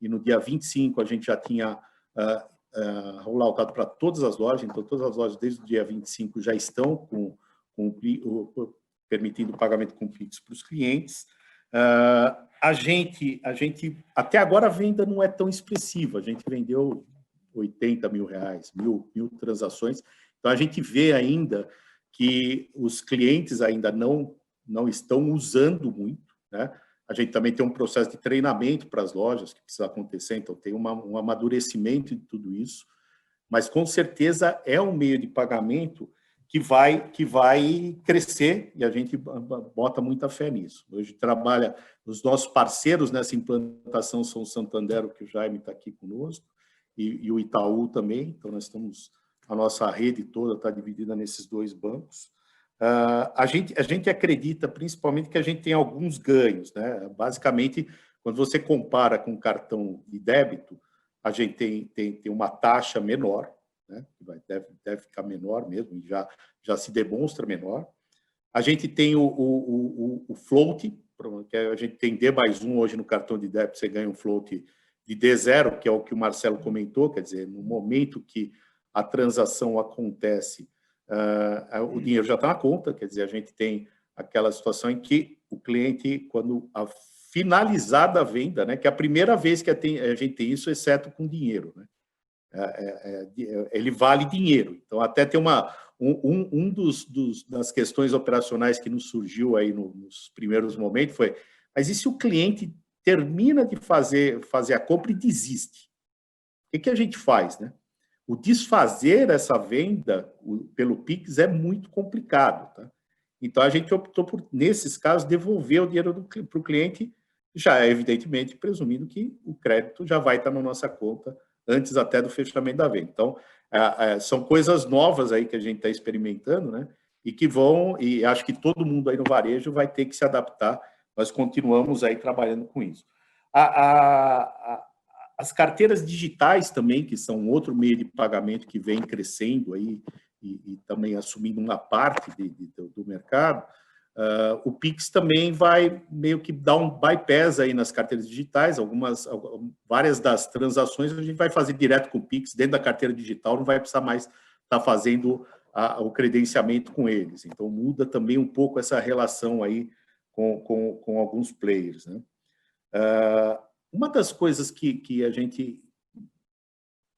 e no dia 25 a gente já tinha rolloutado para todas as lojas, então todas as lojas desde o dia 25 já estão permitindo o pagamento com Pix para os clientes. A gente, até agora a venda não é tão expressiva, a gente vendeu 80 mil reais, mil transações, então a gente vê ainda que os clientes ainda não estão usando muito, né? A gente também tem um processo de treinamento para as lojas que precisa acontecer, então tem um amadurecimento de tudo isso, mas com certeza é um meio de pagamento que vai crescer e a gente bota muita fé nisso. Hoje trabalha, os nossos parceiros nessa implantação são o Santander, que o Jaime está aqui conosco, e o Itaú também, então nós estamos, a nossa rede toda está dividida nesses dois bancos. A gente acredita, principalmente, que a gente tem alguns ganhos, né? Basicamente, quando você compara com cartão de débito, a gente tem uma taxa menor, né? Deve ficar menor mesmo, já se demonstra menor. A gente tem o float, que a gente tem D+1 hoje no cartão de débito, você ganha um float de D0, que é o que o Marcelo comentou, quer dizer, no momento que a transação acontece, o dinheiro já está na conta, quer dizer, a gente tem aquela situação em que o cliente, quando finalizada a venda, né, que é a primeira vez que a gente tem isso, exceto com dinheiro, né, ele vale dinheiro. Então, até tem das questões operacionais que nos surgiu aí nos primeiros momentos foi, mas e se o cliente termina de fazer a compra e desiste? O que a gente faz, né? o desfazer essa venda pelo Pix é muito complicado, tá? Então, a gente optou por, nesses casos, devolver o dinheiro para o cliente, já evidentemente presumindo que o crédito já vai estar na nossa conta antes até do fechamento da venda. Então, são coisas novas aí que a gente está experimentando, né? E que vão, e acho que todo mundo aí no varejo vai ter que se adaptar. Nós continuamos aí trabalhando com isso. As carteiras digitais também, que são outro meio de pagamento que vem crescendo aí e também assumindo uma parte do mercado, o Pix também vai meio que dar um bypass aí nas carteiras digitais. Várias das transações a gente vai fazer direto com o Pix, dentro da carteira digital, não vai precisar mais estar fazendo o credenciamento com eles. Então, muda também um pouco essa relação aí com alguns players, né? Uma das coisas que a gente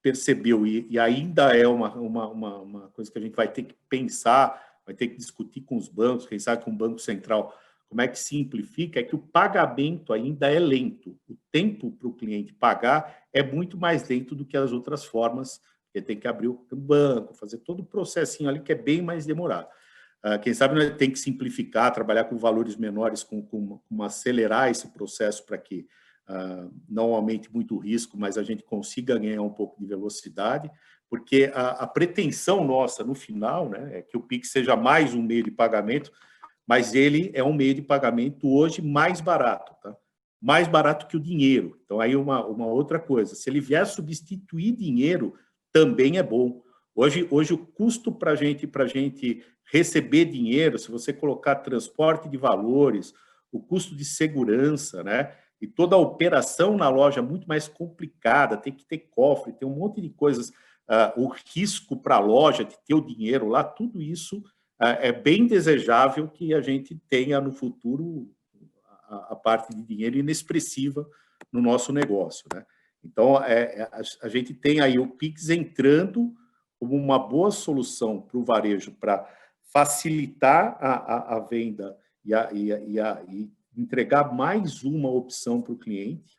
percebeu, e ainda é uma coisa que a gente vai ter que pensar, vai ter que discutir com os bancos, quem sabe com o Banco Central, como é que simplifica, é que o pagamento ainda é lento. O tempo para o cliente pagar é muito mais lento do que as outras formas, porque tem que abrir o banco, fazer todo o processinho ali que é bem mais demorado. Quem sabe nós tem que simplificar, trabalhar com valores menores, com acelerar esse processo para que não aumente muito o risco, mas a gente consiga ganhar um pouco de velocidade, porque a pretensão nossa no final, né, é que o Pix seja mais um meio de pagamento, mas ele é um meio de pagamento hoje mais barato, tá? Mais barato que o dinheiro. Então, aí uma outra coisa, se ele vier substituir dinheiro, também é bom. Hoje o custo para a gente receber dinheiro, se você colocar transporte de valores, o custo de segurança, né? E toda a operação na loja é muito mais complicada, tem que ter cofre, tem um monte de coisas, o risco para a loja de ter o dinheiro lá, tudo isso é bem desejável que a gente tenha no futuro a parte de dinheiro inexpressiva no nosso negócio, né? Então, a gente tem aí o Pix entrando como uma boa solução para o varejo para facilitar a venda e entregar mais uma opção para o cliente,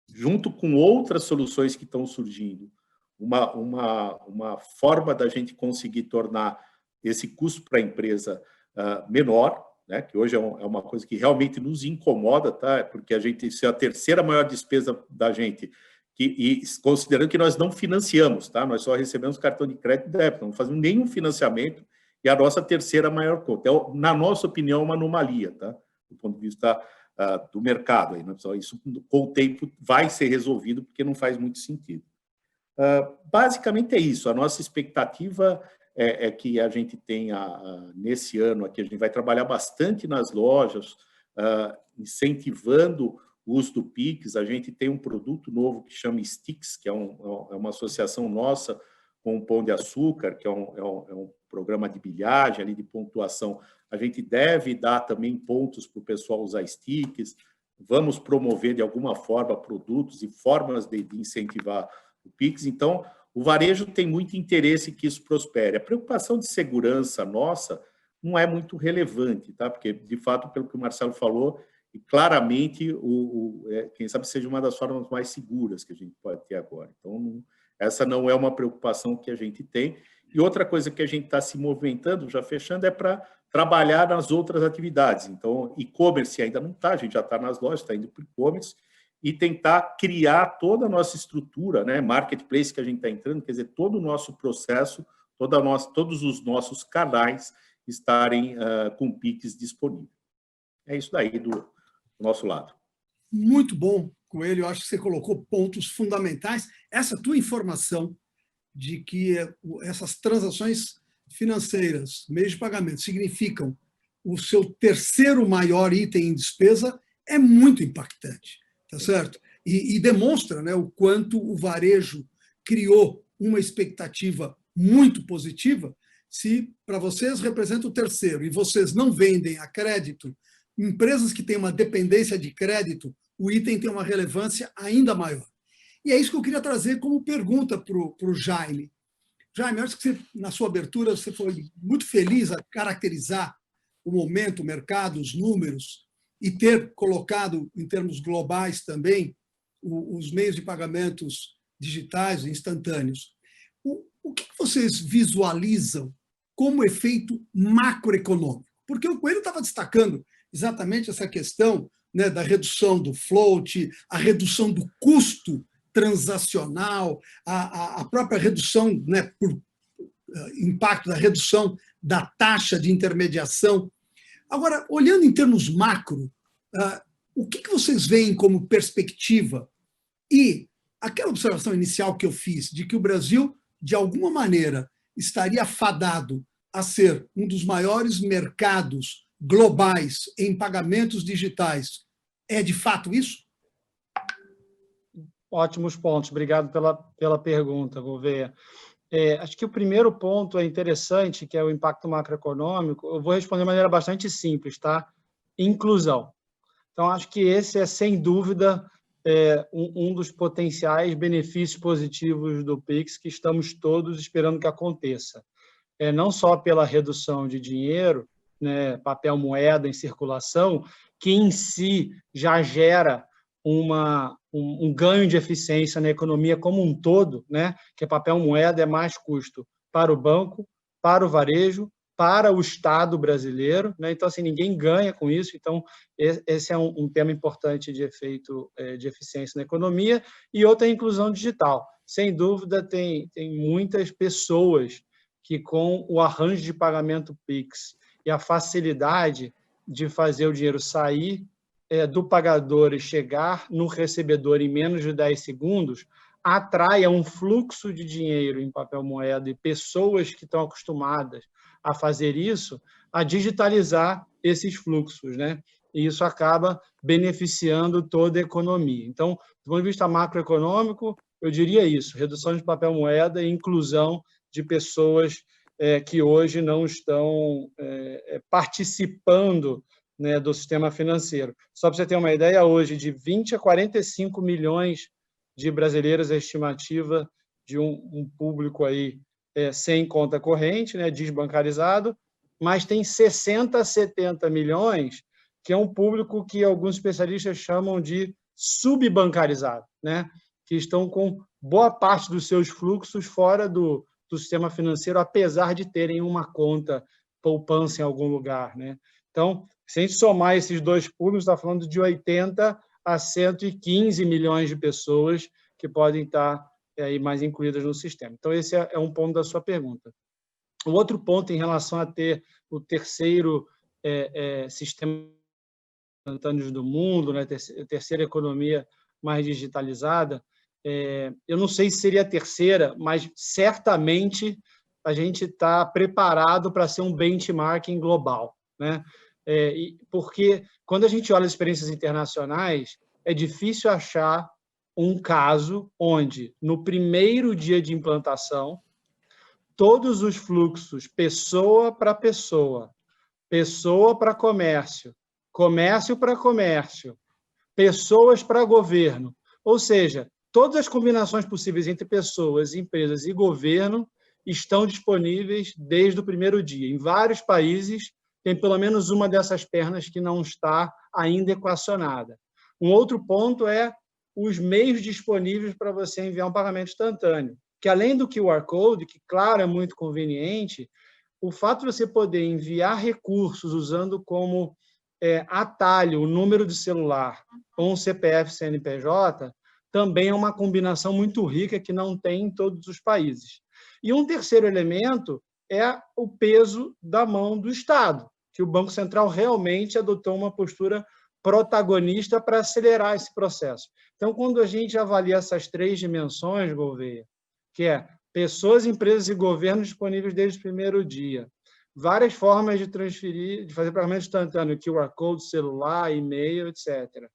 junto com outras soluções que estão surgindo, uma forma da gente conseguir tornar esse custo para a empresa menor, né? Que hoje é uma coisa que realmente nos incomoda, tá? Porque isso é a terceira maior despesa da gente, e considerando que nós não financiamos, tá? Nós só recebemos cartão de crédito e débito, não fazemos nenhum financiamento, e a nossa terceira maior conta. Na nossa opinião, é uma anomalia, tá? Do ponto de vista do mercado. Aí, né? Isso, com o tempo, vai ser resolvido, porque não faz muito sentido. Basicamente é isso. A nossa expectativa é que a gente tenha, nesse ano aqui, a gente vai trabalhar bastante nas lojas, incentivando o uso do Pix. A gente tem um produto novo que chama Stix, que é uma associação nossa com o Pão de Açúcar, que é um programa de bilhagem, ali, de pontuação. A gente deve dar também pontos para o pessoal usar sticks. Vamos promover, de alguma forma, produtos e formas de incentivar o Pix. Então, o varejo tem muito interesse que isso prospere. A preocupação de segurança nossa não é muito relevante, tá? Porque, de fato, pelo que o Marcelo falou, e claramente, quem sabe seja uma das formas mais seguras que a gente pode ter agora. Então, essa não é uma preocupação que a gente tem. E outra coisa que a gente está se movimentando, já fechando, é para trabalhar nas outras atividades. Então, e-commerce ainda não está, a gente já está nas lojas, está indo para o e-commerce, e tentar criar toda a nossa estrutura, né? Marketplace que a gente está entrando, quer dizer, todo o nosso processo, todos os nossos canais estarem com Pix disponível. É isso daí do nosso lado. Muito bom, Coelho. Eu acho que você colocou pontos fundamentais. Essa tua informação de que essas transações financeiras, meios de pagamento, significam o seu terceiro maior item em despesa é muito impactante, tá certo? E demonstra, né, o quanto o varejo criou uma expectativa muito positiva. Se para vocês representa o terceiro e vocês não vendem a crédito, empresas que têm uma dependência de crédito, o item tem uma relevância ainda maior. E é isso que eu queria trazer como pergunta para o Jaime. Jaime, acho que você, na sua abertura, você foi muito feliz a caracterizar o momento, o mercado, os números, e ter colocado, em termos globais também, os meios de pagamentos digitais, instantâneos. O que vocês visualizam como efeito macroeconômico? Porque o Coelho estava destacando exatamente essa questão, né, da redução do float, a redução do custo transacional, a própria redução, né, por impacto da redução da taxa de intermediação. Agora, olhando em termos macro, o que vocês veem como perspectiva? E aquela observação inicial que eu fiz, de que o Brasil, de alguma maneira, estaria fadado a ser um dos maiores mercados globais em pagamentos digitais, é de fato isso? Ótimos pontos. Obrigado pela pergunta, Gouveia. Acho que o primeiro ponto é interessante, que é o impacto macroeconômico. Eu vou responder de maneira bastante simples, tá? Inclusão. Então, acho que esse é, sem dúvida, um dos potenciais benefícios positivos do Pix que estamos todos esperando que aconteça. Não só pela redução de dinheiro, né, papel moeda em circulação, que em si já gera um ganho de eficiência na economia como um todo, né? Que papel moeda é mais custo para o banco, para o varejo, para o Estado brasileiro, né? Então, assim, ninguém ganha com isso. Então, esse é um tema importante de efeito de eficiência na economia. E outra é a inclusão digital. Sem dúvida, tem muitas pessoas que, com o arranjo de pagamento Pix e a facilidade de fazer o dinheiro sair do pagador e chegar no recebedor em menos de 10 segundos, atrai um fluxo de dinheiro em papel moeda e pessoas que estão acostumadas a fazer isso, a digitalizar esses fluxos, né? E isso acaba beneficiando toda a economia. Então, do ponto de vista macroeconômico, eu diria isso: redução de papel moeda e inclusão de pessoas que hoje não estão participando, né, do sistema financeiro. Só para você ter uma ideia, hoje, de 20 a 45 milhões de brasileiros é a estimativa de um público aí sem conta corrente, né, desbancarizado, mas tem 60 a 70 milhões, que é um público que alguns especialistas chamam de subbancarizado, né, que estão com boa parte dos seus fluxos fora do sistema financeiro, apesar de terem uma conta poupança em algum lugar, né? Então, se a gente somar esses dois públicos, está falando de 80 a 115 milhões de pessoas que podem estar aí mais incluídas no sistema. Então, esse é um ponto da sua pergunta. O outro ponto em relação a ter o terceiro sistema instantâneo do mundo, né, a terceira economia mais digitalizada, eu não sei se seria a terceira, mas certamente a gente está preparado para ser um benchmarking global, né? Porque quando a gente olha as experiências internacionais, é difícil achar um caso onde, no primeiro dia de implantação, todos os fluxos, pessoa para pessoa, pessoa para comércio, comércio para comércio, pessoas para governo, ou seja, todas as combinações possíveis entre pessoas, empresas e governo estão disponíveis desde o primeiro dia. Em vários países, tem pelo menos uma dessas pernas que não está ainda equacionada. Um outro ponto é os meios disponíveis para você enviar um pagamento instantâneo, que além do QR Code, que, claro, é muito conveniente, o fato de você poder enviar recursos usando como atalho o número de celular ou um CPF CNPJ também é uma combinação muito rica que não tem em todos os países. E um terceiro elemento é o peso da mão do Estado, que o Banco Central realmente adotou uma postura protagonista para acelerar esse processo. Então, quando a gente avalia essas três dimensões, Gouveia, que é pessoas, empresas e governos disponíveis desde o primeiro dia, várias formas de transferir, de fazer pagamento instantâneo, QR Code, celular, e-mail, etc.,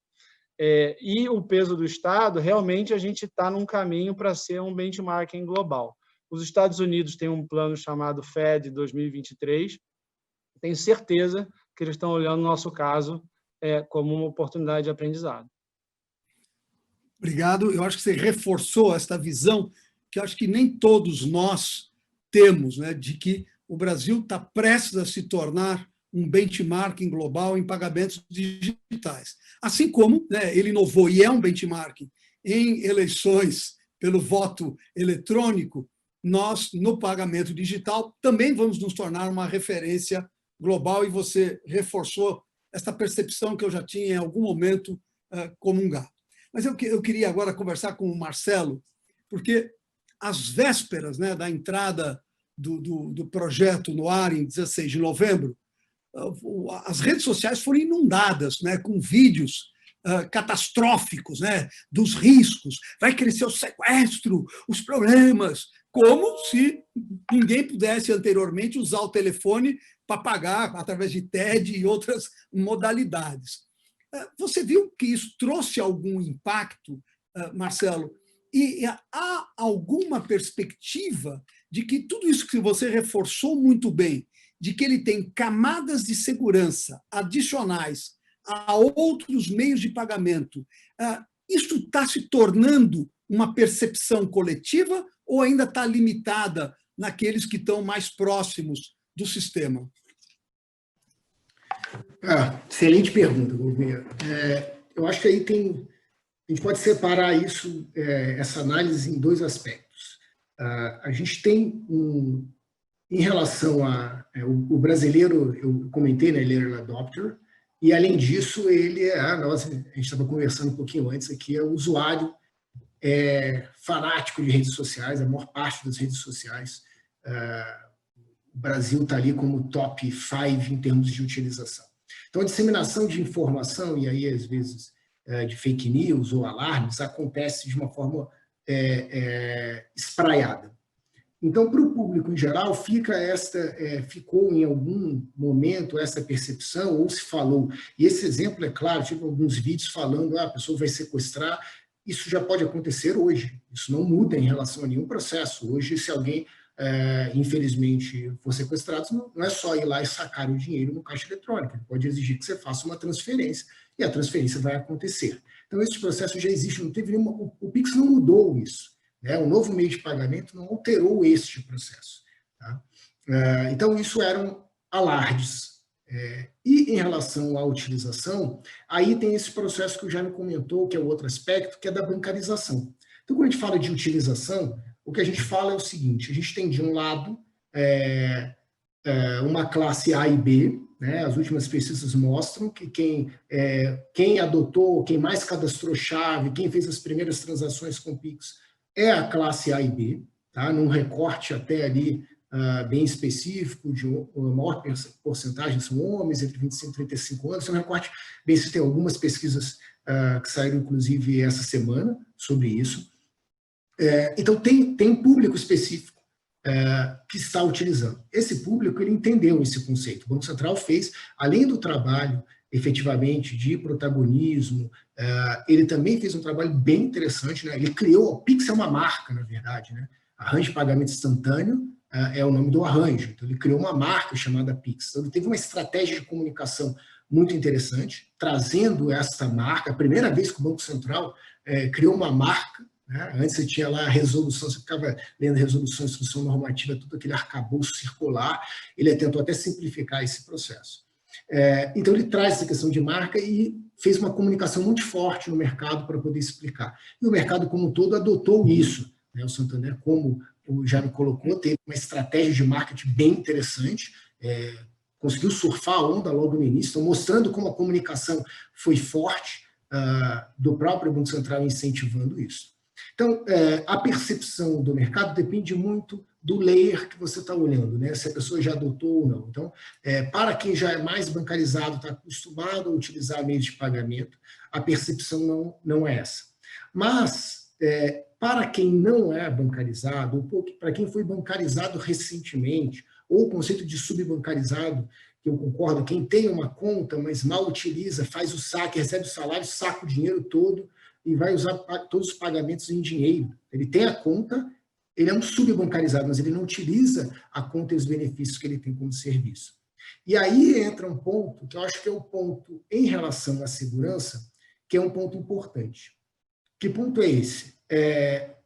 e o peso do Estado, realmente a gente está num caminho para ser um benchmarking global. Os Estados Unidos têm um plano chamado FED 2023. Tenho certeza que eles estão olhando o nosso caso como uma oportunidade de aprendizado. Obrigado. Eu acho que você reforçou esta visão, que eu acho que nem todos nós temos, né, de que o Brasil está prestes a se tornar um benchmarking global em pagamentos digitais. Assim como, né, ele inovou e é um benchmarking em eleições pelo voto eletrônico, nós, no pagamento digital, também vamos nos tornar uma referência global, e você reforçou essa percepção que eu já tinha em algum momento comungado. Mas eu queria agora conversar com o Marcelo, porque às vésperas, né, da entrada do projeto no ar, em 16 de novembro, as redes sociais foram inundadas, né, com vídeos catastróficos, né, dos riscos, vai crescer o sequestro, os problemas, como se ninguém pudesse anteriormente usar o telefone para pagar através de TED e outras modalidades. Você viu que isso trouxe algum impacto, Marcelo? E há alguma perspectiva de que tudo isso que você reforçou muito bem, de que ele tem camadas de segurança adicionais a outros meios de pagamento, isso está se tornando uma percepção coletiva ou ainda está limitada naqueles que estão mais próximos do sistema? Excelente pergunta, Gouveia. Eu acho que aí a gente pode separar isso, essa análise, em dois aspectos. A gente tem, em relação o brasileiro, eu comentei, né, ele era um adopter, e além disso, ele a gente estava conversando um pouquinho antes aqui, é um usuário fanático de redes sociais, a maior parte das redes sociais. O Brasil está ali como top 5 em termos de utilização. Então, a disseminação de informação, e aí, às vezes, de fake news ou alarmes, acontece de uma forma espraiada. Então, para o público em geral, ficou em algum momento essa percepção, ou se falou, e esse exemplo é claro, tive alguns vídeos falando, a pessoa vai sequestrar, isso já pode acontecer hoje, isso não muda em relação a nenhum processo. Hoje, se alguém, infelizmente, for sequestrado, não é só ir lá e sacar o dinheiro no caixa eletrônico, ele pode exigir que você faça uma transferência, e a transferência vai acontecer. Então, esse processo já existe, não teve nenhuma, o Pix não mudou isso. O novo meio de pagamento não alterou este processo. Tá? Então, isso eram alardes. E em relação à utilização, aí tem esse processo que o Jaime comentou, que é o outro aspecto, que é da bancarização. Então, quando a gente fala de utilização, o que a gente fala é o seguinte, a gente tem, de um lado, uma classe A e B, né? As últimas pesquisas mostram que quem adotou, quem mais cadastrou chave, quem fez as primeiras transações com Pix, é a classe A e B, tá? Num recorte até ali bem específico, de uma maior porcentagem são homens, entre 25 e 35 anos, é um recorte bem específico, tem algumas pesquisas que saíram, inclusive, essa semana sobre isso. Então, tem público específico que está utilizando. Esse público, ele entendeu esse conceito. O Banco Central fez, além do trabalho, efetivamente, de protagonismo, ele também fez um trabalho bem interessante, né? Ele criou, o Pix é uma marca, na verdade, né? Arranjo de pagamento instantâneo é o nome do arranjo, então ele criou uma marca chamada Pix. Então, ele teve uma estratégia de comunicação muito interessante, trazendo essa marca, a primeira vez que o Banco Central criou uma marca, né? Antes você tinha lá a resolução, você ficava lendo resolução, instrução normativa, tudo aquele arcabouço circular, ele tentou até simplificar esse processo. Então, ele traz essa questão de marca e fez uma comunicação muito forte no mercado para poder explicar. E o mercado como um todo adotou isso. Né? O Santander, como o Jaime colocou, teve uma estratégia de marketing bem interessante, conseguiu surfar a onda logo no início, então, mostrando como a comunicação foi forte do próprio Banco Central incentivando isso. Então, a percepção do mercado depende muito do layer que você está olhando, né? Se a pessoa já adotou ou não. Então, para quem já é mais bancarizado, está acostumado a utilizar meios de pagamento, a percepção não é essa. Mas, para quem não é bancarizado, ou para quem foi bancarizado recentemente, ou o conceito de subbancarizado, que eu concordo, quem tem uma conta, mas mal utiliza, faz o saque, recebe o salário, saca o dinheiro todo e vai usar todos os pagamentos em dinheiro. Ele tem a conta, ele é um subbancarizado, mas ele não utiliza a conta e os benefícios que ele tem como serviço. E aí entra um ponto, que eu acho que é o ponto em relação à segurança, que é um ponto importante. Que ponto é esse?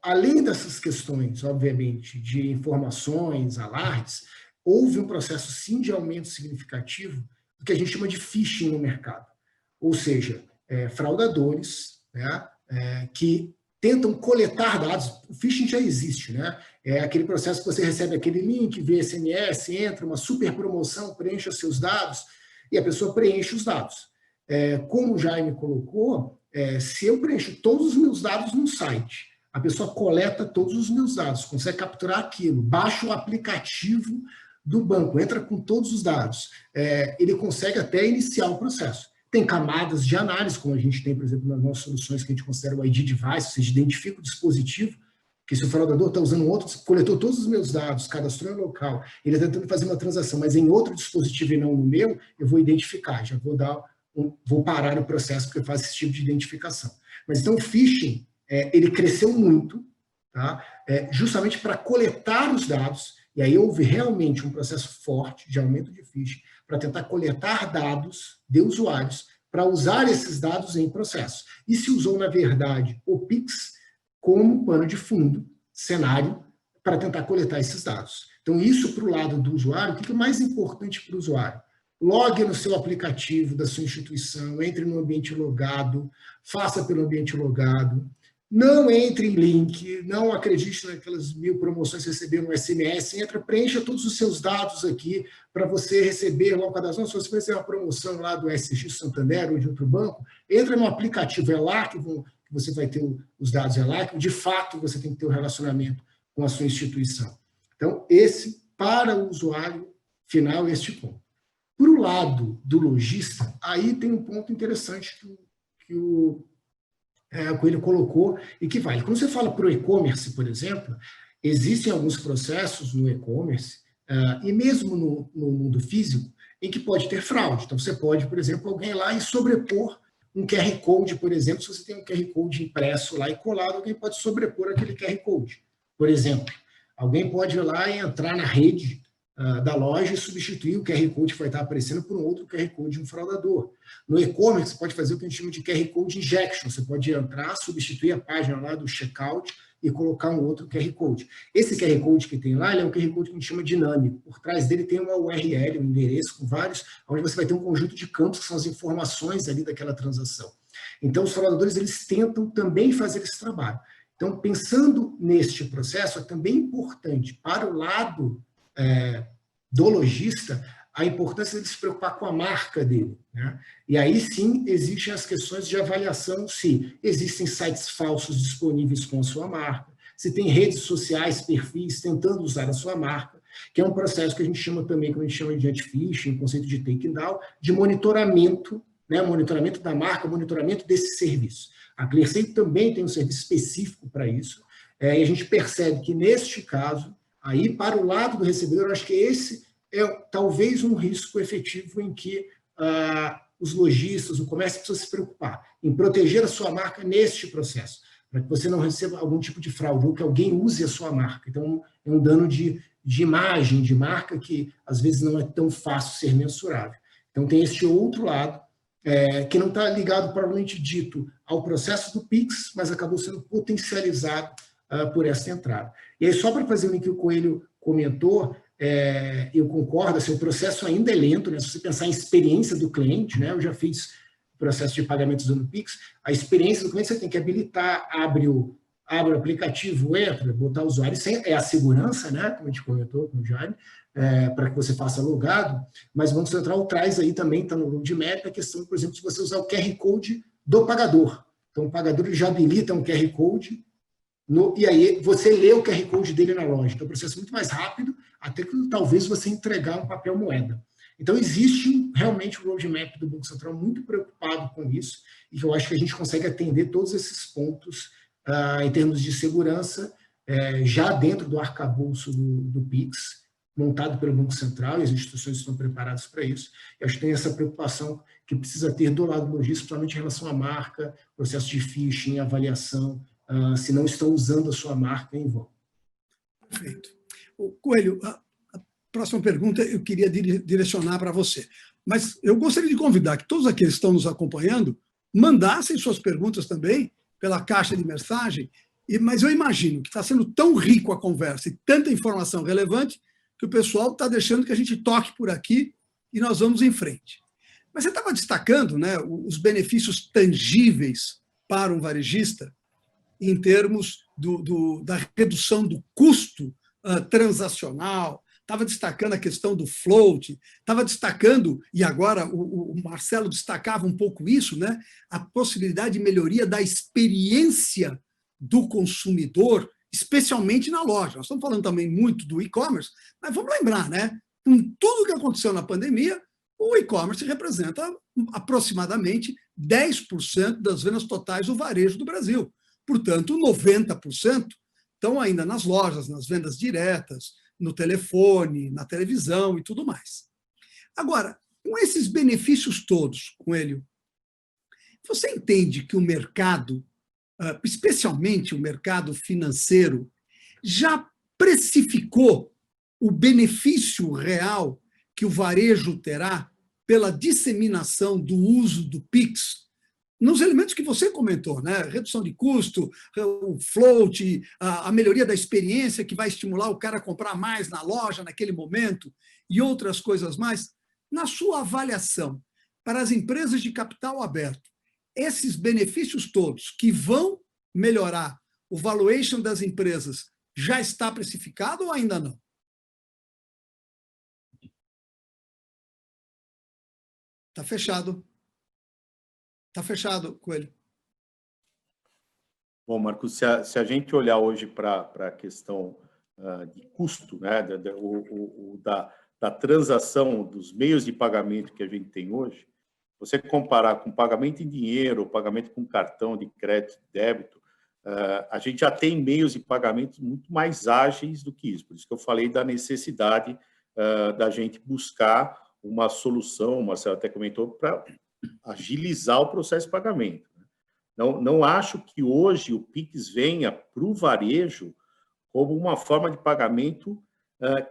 Além dessas questões, obviamente, de informações, alardes, houve um processo, sim, de aumento significativo do que a gente chama de phishing no mercado. Ou seja, fraudadores, né, que tentam coletar dados. O phishing já existe, né? É aquele processo que você recebe aquele link, vê SMS, entra, uma super promoção, preencha seus dados, e a pessoa preenche os dados. Como o Jaime colocou, se eu preencho todos os meus dados num site, a pessoa coleta todos os meus dados, consegue capturar aquilo, baixa o aplicativo do banco, entra com todos os dados, ele consegue até iniciar o processo. Tem camadas de análise, como a gente tem, por exemplo, nas nossas soluções que a gente considera o ID device, ou seja, identifica o dispositivo, que se o fraudador está usando outro, coletou todos os meus dados, cadastrou em local, ele está tentando fazer uma transação, mas em outro dispositivo e não no meu, eu vou identificar, já vou parar o processo porque faz esse tipo de identificação. Mas então o phishing, ele cresceu muito, tá? Justamente para coletar os dados, e aí houve realmente um processo forte de aumento de phishing, para tentar coletar dados de usuários, para usar esses dados em processo. E se usou, na verdade, o Pix como pano de fundo, cenário, para tentar coletar esses dados. Então, isso para o lado do usuário, o que é mais importante para o usuário? Logue no seu aplicativo da sua instituição, entre no ambiente logado, faça pelo ambiente logado, não entre em link, não acredite naquelas 1000 promoções que recebeu no SMS, entra, preencha todos os seus dados aqui para você receber lá o cadastro. Se você vai receber uma promoção lá do SX Santander ou de outro banco, entra no aplicativo, é lá que você vai ter os dados, é lá que de fato você tem que ter um relacionamento com a sua instituição. Então, esse, para o usuário final, este ponto. Por o lado do lojista, aí tem um ponto interessante que o Coelho colocou e que vale. Quando você fala para o e-commerce, por exemplo, existem alguns processos no e-commerce, e mesmo no mundo físico, em que pode ter fraude. Então, você pode, por exemplo, alguém ir lá e sobrepor um QR Code, por exemplo, se você tem um QR Code impresso lá e colado, alguém pode sobrepor aquele QR Code. Por exemplo, alguém pode ir lá e entrar na rede da loja e substituir o QR Code que vai estar aparecendo por um outro QR Code de um fraudador. No e-commerce, você pode fazer o que a gente chama de QR Code injection. Você pode entrar, substituir a página lá do checkout e colocar um outro QR Code. Esse QR Code que tem lá, ele é um QR Code que a gente chama dinâmico. Por trás dele tem uma URL, um endereço com vários, onde você vai ter um conjunto de campos que são as informações ali daquela transação. Então, os fraudadores, eles tentam também fazer esse trabalho. Então, pensando neste processo, é também importante para o lado do lojista, a importância de se preocupar com a marca dele, né? E aí sim existem as questões de avaliação se existem sites falsos disponíveis com a sua marca, se tem redes sociais, perfis tentando usar a sua marca, que é um processo que a gente chama também, como a gente chama de anti-phishing, conceito de takedown, de monitoramento, né? Monitoramento da marca, monitoramento desse serviço. A ClearSafe também tem um serviço específico para isso, e a gente percebe que neste caso, aí, para o lado do recebedor, eu acho que esse é talvez um risco efetivo em que os lojistas, o comércio precisa se preocupar em proteger a sua marca neste processo, para que você não receba algum tipo de fraude ou que alguém use a sua marca. Então, é um dano de imagem, de marca, que às vezes não é tão fácil ser mensurável. Então, tem este outro lado, que não está ligado, provavelmente dito, ao processo do Pix, mas acabou sendo potencializado por essa entrada. E aí, só para fazer o que o Coelho comentou, eu concordo, assim, o processo ainda é lento, né? Se você pensar em experiência do cliente, né? Eu já fiz processo de pagamentos usando Pix, a experiência do cliente você tem que habilitar, abre o aplicativo, entra, botar o usuário, é a segurança, né? Como a gente comentou com o Jaime, para que você faça logado, mas o Banco Central traz aí também, está no roadmap, a questão, por exemplo, se você usar o QR Code do pagador. Então, o pagador já habilita um QR Code, e aí você lê o QR Code dele na loja. Então, é um processo muito mais rápido, até que talvez você entregar um papel moeda. Então, existe realmente um roadmap do Banco Central muito preocupado com isso, e que eu acho que a gente consegue atender todos esses pontos em termos de segurança, já dentro do arcabouço do PIX, montado pelo Banco Central, e as instituições estão preparadas para isso. Eu acho que tem essa preocupação que precisa ter do lado logístico, principalmente em relação à marca, processo de phishing, avaliação, se não estão usando a sua marca em vão. Perfeito. Coelho, a próxima pergunta eu queria direcionar para você. Mas eu gostaria de convidar que todos aqueles que estão nos acompanhando mandassem suas perguntas também pela caixa de mensagem, mas eu imagino que está sendo tão rico a conversa e tanta informação relevante que o pessoal está deixando que a gente toque por aqui e nós vamos em frente. Mas você estava destacando, né, os benefícios tangíveis para um varejista, em termos da redução do custo transacional, estava destacando a questão do float, estava destacando, e agora o Marcelo destacava um pouco isso, né, a possibilidade de melhoria da experiência do consumidor, especialmente na loja. Nós estamos falando também muito do e-commerce, mas vamos lembrar, né, com tudo que aconteceu na pandemia, o e-commerce representa aproximadamente 10% das vendas totais do varejo do Brasil. Portanto, 90% estão ainda nas lojas, nas vendas diretas, no telefone, na televisão e tudo mais. Agora, com esses benefícios todos, Coelho, você entende que o mercado, especialmente o mercado financeiro, já precificou o benefício real que o varejo terá pela disseminação do uso do Pix, nos elementos que você comentou, né? Redução de custo, o float, a melhoria da experiência que vai estimular o cara a comprar mais na loja naquele momento e outras coisas mais. Na sua avaliação, para as empresas de capital aberto, esses benefícios todos que vão melhorar o valuation das empresas já está precificado ou ainda não? Está fechado. Está fechado, Coelho. Bom, Marcos, se a gente olhar hoje para a questão de custo, né, da transação, dos meios de pagamento que a gente tem hoje, você comparar com pagamento em dinheiro, pagamento com cartão de crédito, débito, a gente já tem meios de pagamento muito mais ágeis do que isso. Por isso que eu falei da necessidade da gente buscar uma solução, o Marcelo até comentou, para agilizar o processo de pagamento. Não acho que hoje o Pix venha para o varejo como uma forma de pagamento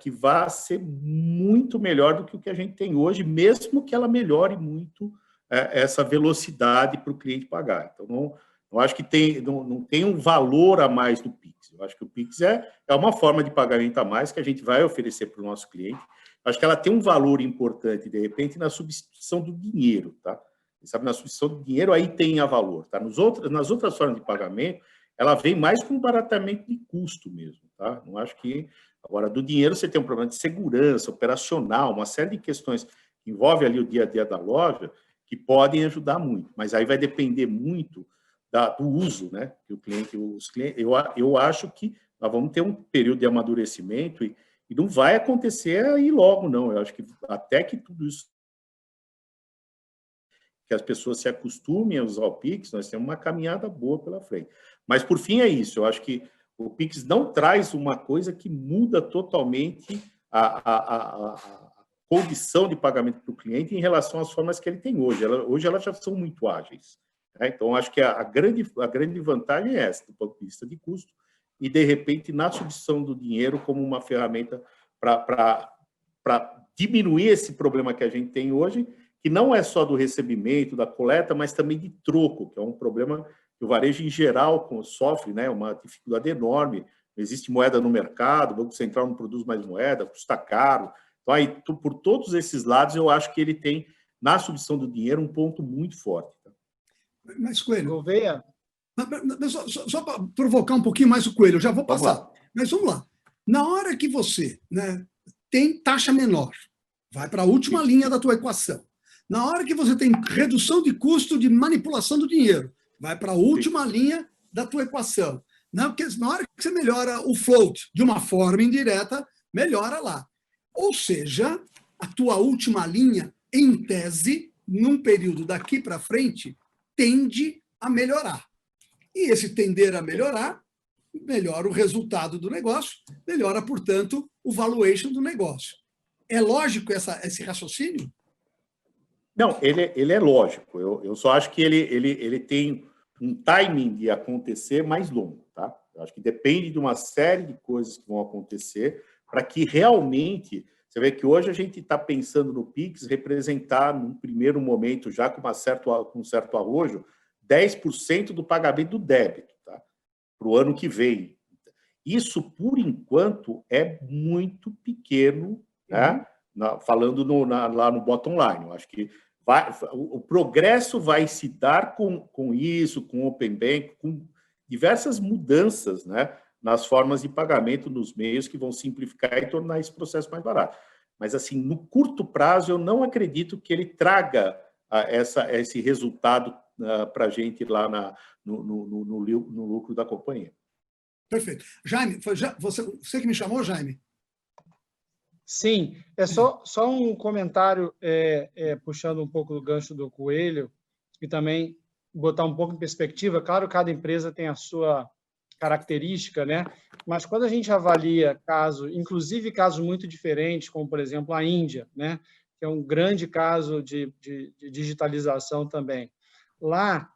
que vá ser muito melhor do que o que a gente tem hoje, mesmo que ela melhore muito essa velocidade para o cliente pagar. Então, não acho que não tem um valor a mais do Pix. Eu acho que o Pix é uma forma de pagamento a mais que a gente vai oferecer para o nosso cliente. Acho que ela tem um valor importante, de repente, na substituição do dinheiro, tá? Sabe, na substituição do dinheiro, aí tem a valor, tá? Nas outras formas de pagamento, ela vem mais com um baratamento de custo mesmo, tá? Não acho que... Agora, do dinheiro, você tem um problema de segurança, operacional, uma série de questões que envolvem ali o dia a dia da loja, que podem ajudar muito, mas aí vai depender muito do uso, né? Que os clientes, eu acho que nós vamos ter um período de amadurecimento e não vai acontecer aí logo, não. Eu acho que até que tudo isso, que as pessoas se acostumem a usar o Pix, nós temos uma caminhada boa pela frente. Mas, por fim, é isso. Eu acho que o Pix não traz uma coisa que muda totalmente a condição de pagamento para o cliente em relação às formas que ele tem hoje. Hoje elas já são muito ágeis. Né? Então, acho que a grande vantagem é essa, do ponto de vista de custo, e, de repente, na substituição do dinheiro como uma ferramenta para diminuir esse problema que a gente tem hoje, que não é só do recebimento, da coleta, mas também de troco, que é um problema que o varejo, em geral, sofre, né? Uma dificuldade enorme. Não existe moeda no mercado, o Banco Central não produz mais moeda, custa caro. Então, aí, por todos esses lados, eu acho que ele tem, na substituição do dinheiro, um ponto muito forte. Tá? Mas, Coelho... Gouveia? Só para provocar um pouquinho mais o Coelho, eu já vou passar. Mas vamos lá. Na hora que você, né, tem taxa menor, vai para a última linha da tua equação. Na hora que você tem redução de custo de manipulação do dinheiro, vai para a última linha da tua equação. Porque na hora que você melhora o float de uma forma indireta, melhora lá. Ou seja, a tua última linha, em tese, num período daqui para frente, tende a melhorar. E esse tender a melhorar, melhora o resultado do negócio, melhora, portanto, o valuation do negócio. É lógico esse raciocínio? Não, ele é lógico. Eu só acho que ele tem um timing de acontecer mais longo, tá? Eu acho que depende de uma série de coisas que vão acontecer para que realmente... Você vê que hoje a gente está pensando no Pix representar, num primeiro momento, já com um certo arrojo, 10% do pagamento do débito, tá? Para o ano que vem. Isso, por enquanto, é muito pequeno, né? Falando lá no bottom line. Eu acho que o progresso vai se dar com isso, com o Open Bank, com diversas mudanças, né, nas formas de pagamento, nos meios que vão simplificar e tornar esse processo mais barato. Mas, assim, no curto prazo, eu não acredito que ele traga esse resultado para a gente lá no lucro da companhia. Perfeito. Jaime, você que me chamou, Jaime? Sim, é só um comentário puxando um pouco do gancho do Coelho e também botar um pouco em perspectiva. Claro, cada empresa tem a sua característica, né? Mas quando a gente avalia casos, inclusive casos muito diferentes, como, por exemplo, a Índia, né? Que é um grande caso de digitalização também. Lá,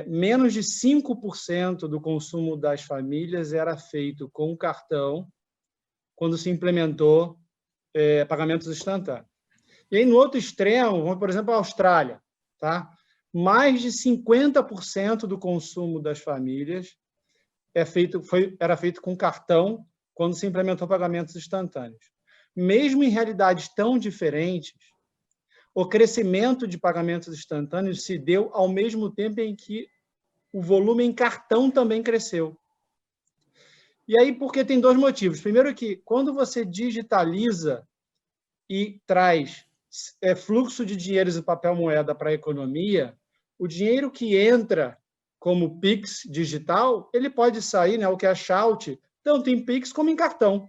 menos de 5% do consumo das famílias era feito com cartão quando se implementou pagamentos instantâneos. E aí, no outro extremo, vamos, por exemplo, a Austrália, tá? Mais de 50% do consumo das famílias era feito com cartão quando se implementou pagamentos instantâneos. Mesmo em realidades tão diferentes, o crescimento de pagamentos instantâneos se deu ao mesmo tempo em que o volume em cartão também cresceu. E aí, porque tem dois motivos. Primeiro que, quando você digitaliza e traz fluxo de dinheiros e papel moeda para a economia, o dinheiro que entra como Pix digital, ele pode sair, né, o cash out, tanto em Pix como em cartão.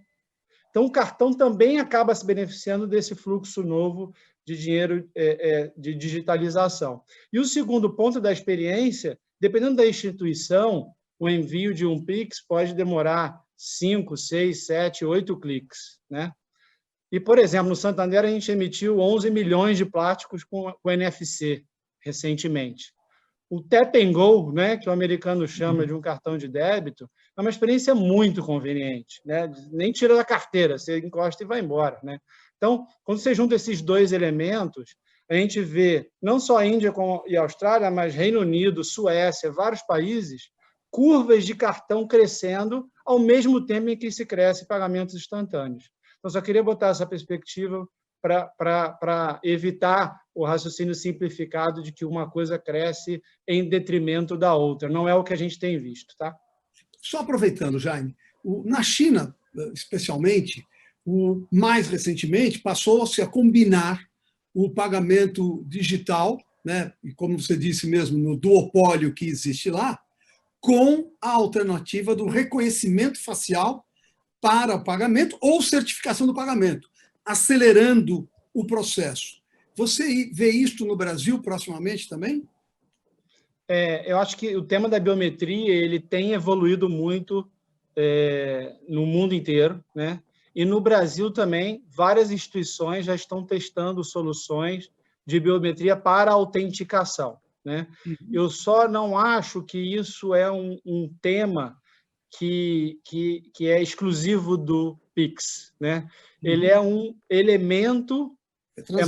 Então, o cartão também acaba se beneficiando desse fluxo novo de dinheiro de digitalização. E o segundo ponto da experiência, dependendo da instituição, o envio de um Pix pode demorar 5, 6, 7, 8 cliques, né? E, por exemplo, no Santander, a gente emitiu 11 milhões de plásticos com NFC recentemente. O Tap and Go, né, que o americano chama de um cartão de débito, é uma experiência muito conveniente, né? Nem tira da carteira, você encosta e vai embora, né? Então, quando você junta esses dois elementos, a gente vê não só a Índia e a Austrália, mas Reino Unido, Suécia, vários países, curvas de cartão crescendo ao mesmo tempo em que se cresce pagamentos instantâneos. Então, só queria botar essa perspectiva para evitar o raciocínio simplificado de que uma coisa cresce em detrimento da outra. Não é o que a gente tem visto, tá? Só aproveitando, Jaime, na China, especialmente, mais recentemente, passou-se a combinar o pagamento digital, né, e como você disse mesmo, no duopólio que existe lá, com a alternativa do reconhecimento facial para o pagamento ou certificação do pagamento, acelerando o processo. Você vê isto no Brasil proximamente também? Eu acho que o tema da biometria ele tem evoluído muito no mundo inteiro, né? E no Brasil também, várias instituições já estão testando soluções de biometria para autenticação, né? Eu só não acho que isso é um tema que é exclusivo do Pix, né? Ele é um elemento,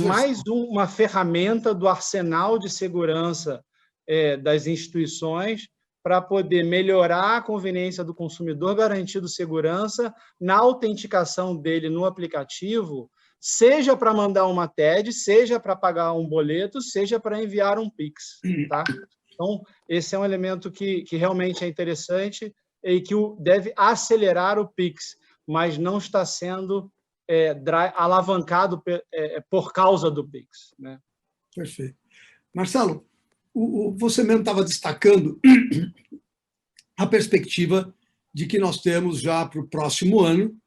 mais uma ferramenta do arsenal de segurança das instituições para poder melhorar a conveniência do consumidor, garantindo segurança na autenticação dele no aplicativo, seja para mandar uma TED, seja para pagar um boleto, seja para enviar um Pix, tá? Então, esse é um elemento que realmente é interessante e que deve acelerar o Pix, mas não está sendo alavancado por causa do Pix, né? Perfeito. Marcelo, você mesmo estava destacando a perspectiva de que nós temos já para o próximo ano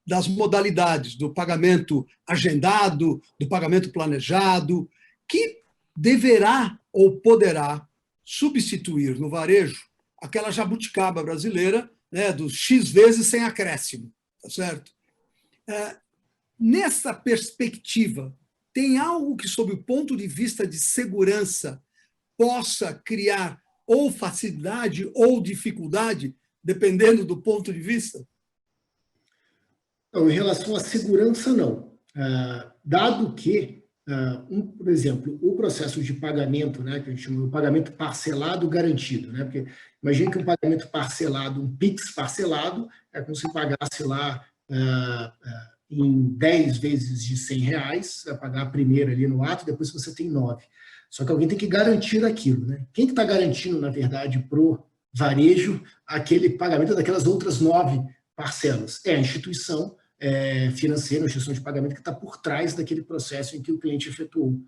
das modalidades do pagamento agendado, do pagamento planejado, que deverá ou poderá substituir no varejo aquela jabuticaba brasileira, né, dos X vezes sem acréscimo, tá certo? Nessa perspectiva, tem algo que, sob o ponto de vista de segurança, possa criar ou facilidade ou dificuldade, dependendo do ponto de vista? Então, em relação à segurança, não. Dado que, por exemplo, o processo de pagamento, né, que a gente chama de pagamento parcelado garantido, né, porque imagina que um pagamento parcelado, um Pix parcelado, é como se pagasse lá em 10 vezes de R$100, vai pagar a primeira ali no ato, depois você tem 9. Só que alguém tem que garantir aquilo, né? Quem que está garantindo, na verdade, para o varejo, aquele pagamento daquelas outras 9 parcelas. É a instituição financeira, a instituição de pagamento que está por trás daquele processo em que o cliente efetuou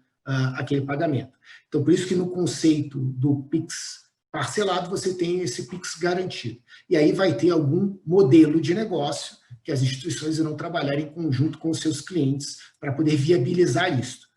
aquele pagamento. Então, por isso que no conceito do PIX parcelado, você tem esse PIX garantido. E aí vai ter algum modelo de negócio que as instituições irão trabalhar em conjunto com os seus clientes para poder viabilizar isso.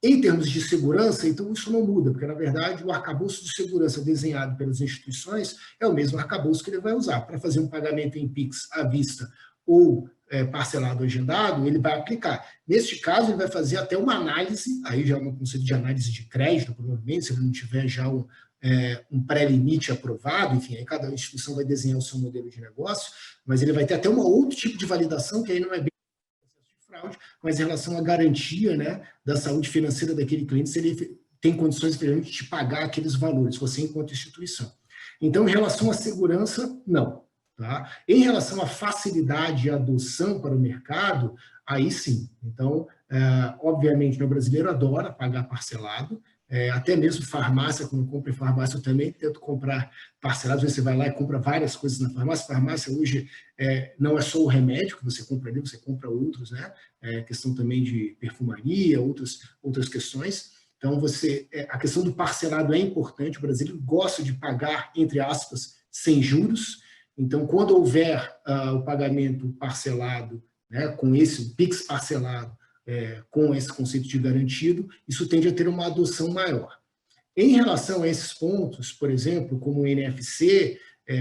Em termos de segurança, então isso não muda, porque, na verdade, o arcabouço de segurança desenhado pelas instituições é o mesmo arcabouço que ele vai usar. Para fazer um pagamento em PIX à vista ou parcelado ou agendado, ele vai aplicar. Neste caso, ele vai fazer até uma análise, aí já é um conceito de análise de crédito, provavelmente, se ele não tiver já um pré-limite aprovado, enfim, aí cada instituição vai desenhar o seu modelo de negócio, mas ele vai ter até um outro tipo de validação, que aí não é bem processo de fraude, mas em relação à garantia, né, da saúde financeira daquele cliente, se ele tem condições diferentes de pagar aqueles valores, você enquanto instituição. Então, em relação à segurança, não. Tá? Em relação à facilidade e adoção para o mercado, aí sim. Então, obviamente, o brasileiro adora pagar parcelado, até mesmo farmácia, quando eu compro em farmácia, eu também tento comprar parcelado. Às vezes você vai lá e compra várias coisas na farmácia. Farmácia hoje não é só o remédio que você compra ali, você compra outros, né? Questão também de perfumaria, outras questões. Então, a questão do parcelado é importante. O brasileiro gosta de pagar, entre aspas, sem juros. Então, quando houver o pagamento parcelado, né, com esse PIX parcelado, com esse conceito de garantido, isso tende a ter uma adoção maior. Em relação a esses pontos, por exemplo, como o NFC,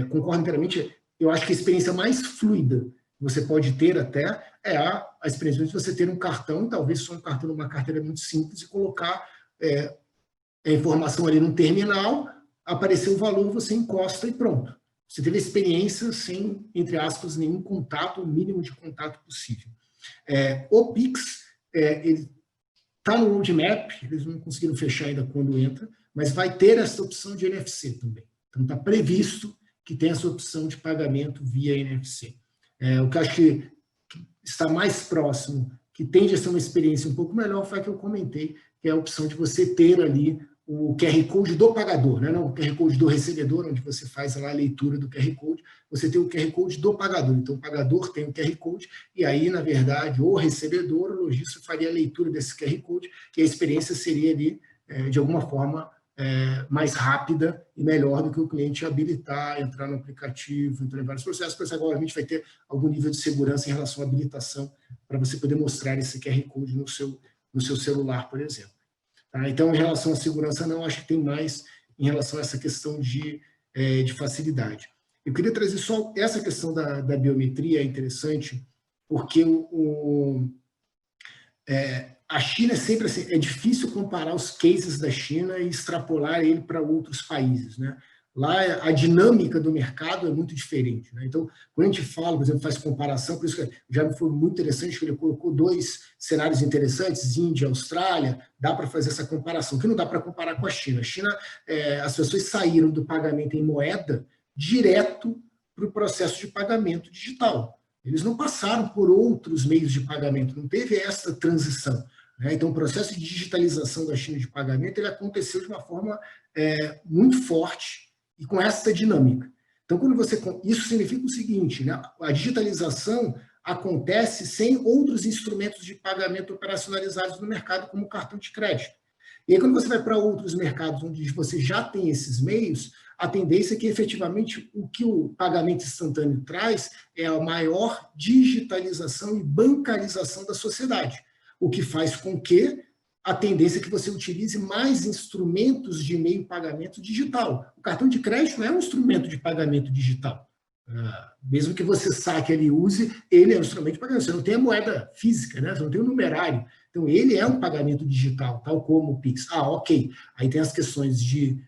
concordo inteiramente, eu acho que a experiência mais fluida que você pode ter até é a experiência de você ter um cartão, talvez só um cartão numa carteira muito simples, e colocar a informação ali no terminal, aparecer o valor, você encosta e pronto. Você teve a experiência sem, entre aspas, nenhum contato, o mínimo de contato possível. O PIX, ele está no roadmap, eles não conseguiram fechar ainda quando entra, mas vai ter essa opção de NFC também. Então, está previsto que tenha essa opção de pagamento via NFC. O que eu acho que está mais próximo, que tende a ser uma experiência um pouco melhor, foi a que eu comentei, que é a opção de você ter ali o QR Code do pagador, né? Não o QR Code do recebedor, onde você faz lá a leitura do QR Code, você tem o QR Code do pagador. Então, o pagador tem o QR Code, e aí, na verdade, o recebedor, o lojista, faria a leitura desse QR Code, e a experiência seria ali, de alguma forma, mais rápida e melhor do que o cliente habilitar, entrar no aplicativo, entrar em vários processos. Por isso, agora a gente vai ter algum nível de segurança em relação à habilitação, para você poder mostrar esse QR Code no seu celular, por exemplo. Então, em relação à segurança, não, acho que tem mais em relação a essa questão de facilidade. Eu queria trazer só essa questão da biometria, é interessante, porque a China é sempre assim, é difícil comparar os cases da China e extrapolar ele para outros países, né? Lá a dinâmica do mercado é muito diferente, né? Então, quando a gente fala, por exemplo, faz comparação, por isso que já foi muito interessante que ele colocou 2 cenários interessantes, Índia, Austrália, dá para fazer essa comparação, que não dá para comparar com a China. A China, as pessoas saíram do pagamento em moeda direto para o processo de pagamento digital. Eles não passaram por outros meios de pagamento, não teve essa transição, né? Então, o processo de digitalização da China de pagamento ele aconteceu de uma forma muito forte, e com essa dinâmica. Então, isso significa o seguinte, né? A digitalização acontece sem outros instrumentos de pagamento operacionalizados no mercado, como o cartão de crédito. E aí, quando você vai para outros mercados onde você já tem esses meios, a tendência é que, efetivamente, o que o pagamento instantâneo traz é a maior digitalização e bancarização da sociedade, o que faz com que a tendência é que você utilize mais instrumentos de meio pagamento digital. O cartão de crédito não é um instrumento de pagamento digital. Mesmo que você saque ele e use, ele é um instrumento de pagamento. Você não tem a moeda física, né? Você não tem o numerário. Então, ele é um pagamento digital, tal como o PIX. Ok. Aí tem as questões de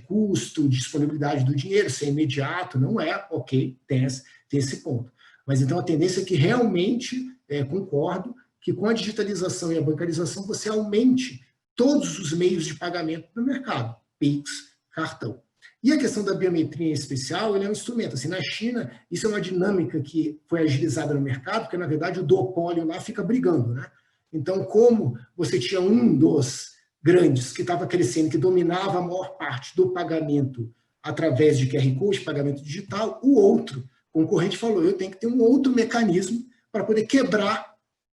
custo, de disponibilidade do dinheiro, se é imediato, não é, ok, tem esse ponto. Mas, então, a tendência é que realmente, concordo, que com a digitalização e a bancarização você aumente todos os meios de pagamento do mercado, PIX, cartão. E a questão da biometria em especial, ele é um instrumento. Assim, na China, isso é uma dinâmica que foi agilizada no mercado, porque, na verdade, o duopólio lá fica brigando, né? Então, como você tinha um dos grandes que estava crescendo, que dominava a maior parte do pagamento através de QR Code, pagamento digital. O outro concorrente falou, eu tenho que ter um outro mecanismo para poder quebrar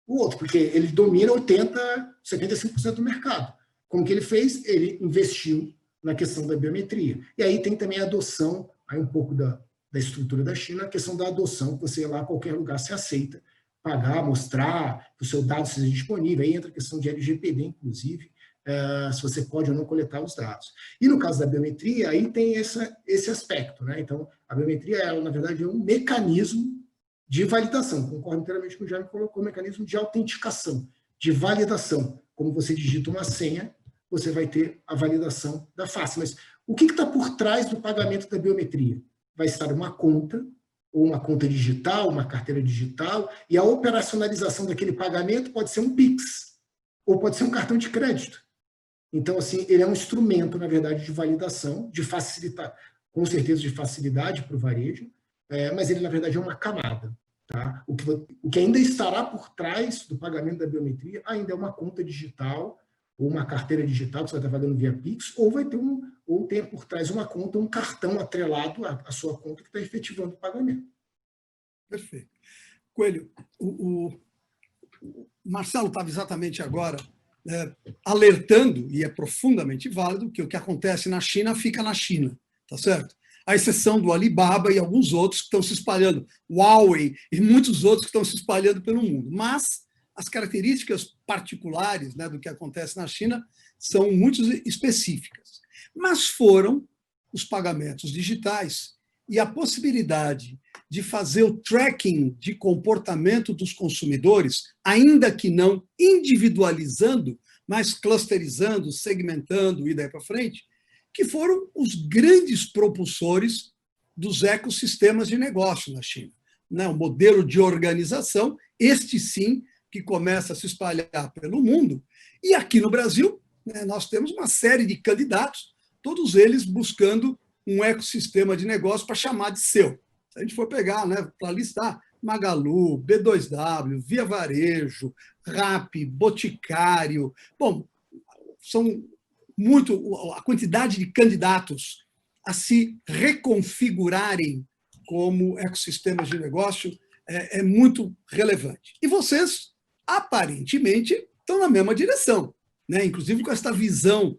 o outro, porque ele domina 75% do mercado. Como que ele fez? Ele investiu na questão da biometria. E aí tem também a adoção, aí um pouco da estrutura da China, a questão da adoção, que você ir lá a qualquer lugar se aceita, pagar, mostrar, que o seu dado seja disponível. Aí entra a questão de LGPD, inclusive, se você pode ou não coletar os dados. E no caso da biometria, aí tem esse aspecto, né? Então, a biometria, na verdade, é um mecanismo de validação. Concordo inteiramente com o Jaime colocou, um mecanismo de autenticação, de validação. Como você digita uma senha, você vai ter a validação da face. Mas o que está por trás do pagamento da biometria? Vai estar uma conta, ou uma conta digital, uma carteira digital, e a operacionalização daquele pagamento pode ser um Pix, ou pode ser um cartão de crédito. Então, assim, ele é um instrumento, na verdade, de validação, de facilitar, com certeza de facilidade para o varejo, mas ele, na verdade, é uma camada. Tá? O que ainda estará por trás do pagamento da biometria ainda é uma conta digital, ou uma carteira digital que você vai estar pagando via Pix, ou vai ter ou tem por trás uma conta, um cartão atrelado à sua conta que está efetivando o pagamento. Perfeito. Coelho, o Marcelo estava exatamente agora alertando, e é profundamente válido, que o que acontece na China fica na China, tá certo? À exceção do Alibaba e alguns outros que estão se espalhando, Huawei e muitos outros que estão se espalhando pelo mundo. Mas as características particulares, né, do que acontece na China são muito específicas. Mas foram os pagamentos digitais e a possibilidade de fazer o tracking de comportamento dos consumidores, ainda que não individualizando, mas clusterizando, segmentando e daí para frente, que foram os grandes propulsores dos ecossistemas de negócio na China. O modelo de organização, este sim, que começa a se espalhar pelo mundo. E aqui no Brasil, nós temos uma série de candidatos, todos eles buscando um ecossistema de negócio para chamar de seu. Se a gente for pegar, para listar, Magalu, B2W, Via Varejo, Rappi, Boticário, bom, são a quantidade de candidatos a se reconfigurarem como ecossistemas de negócio é muito relevante. E vocês, aparentemente, estão na mesma direção, inclusive com esta visão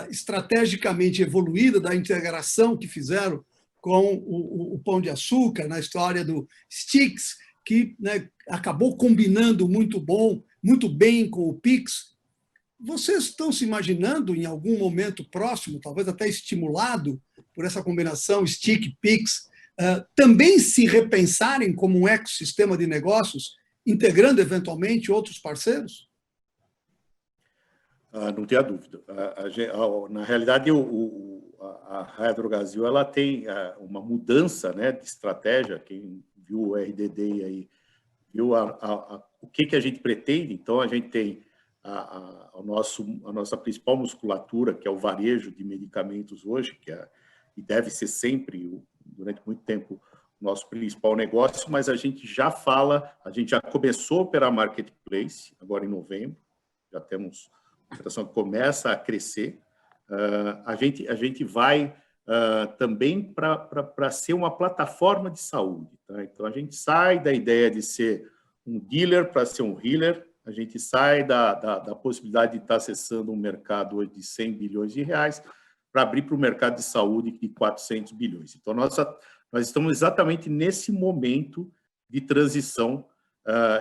estrategicamente evoluída da integração que fizeram com o Pão de Açúcar, na história do Stix, que acabou combinando muito bem com o Pix. Vocês estão se imaginando, em algum momento próximo, talvez até estimulado por essa combinação Stick-Pix, também se repensarem como um ecossistema de negócios, integrando eventualmente outros parceiros? Não tenha dúvida. Na realidade, a Raia Drogasil ela tem uma mudança, de estratégia. Quem viu o RDD aí viu o que a gente pretende. Então, a gente tem a nossa principal musculatura, que é o varejo de medicamentos hoje, e deve ser sempre, durante muito tempo, o nosso principal negócio, mas a gente já começou a operar marketplace, agora em novembro, já temos a operação que começa a crescer. A gente vai também para ser uma plataforma de saúde. Tá? Então, a gente sai da ideia de ser um dealer para ser um healer, a gente sai da possibilidade de estar acessando um mercado hoje de 100 bilhões de reais para abrir para o mercado de saúde de 400 bilhões. Então, nós estamos exatamente nesse momento de transição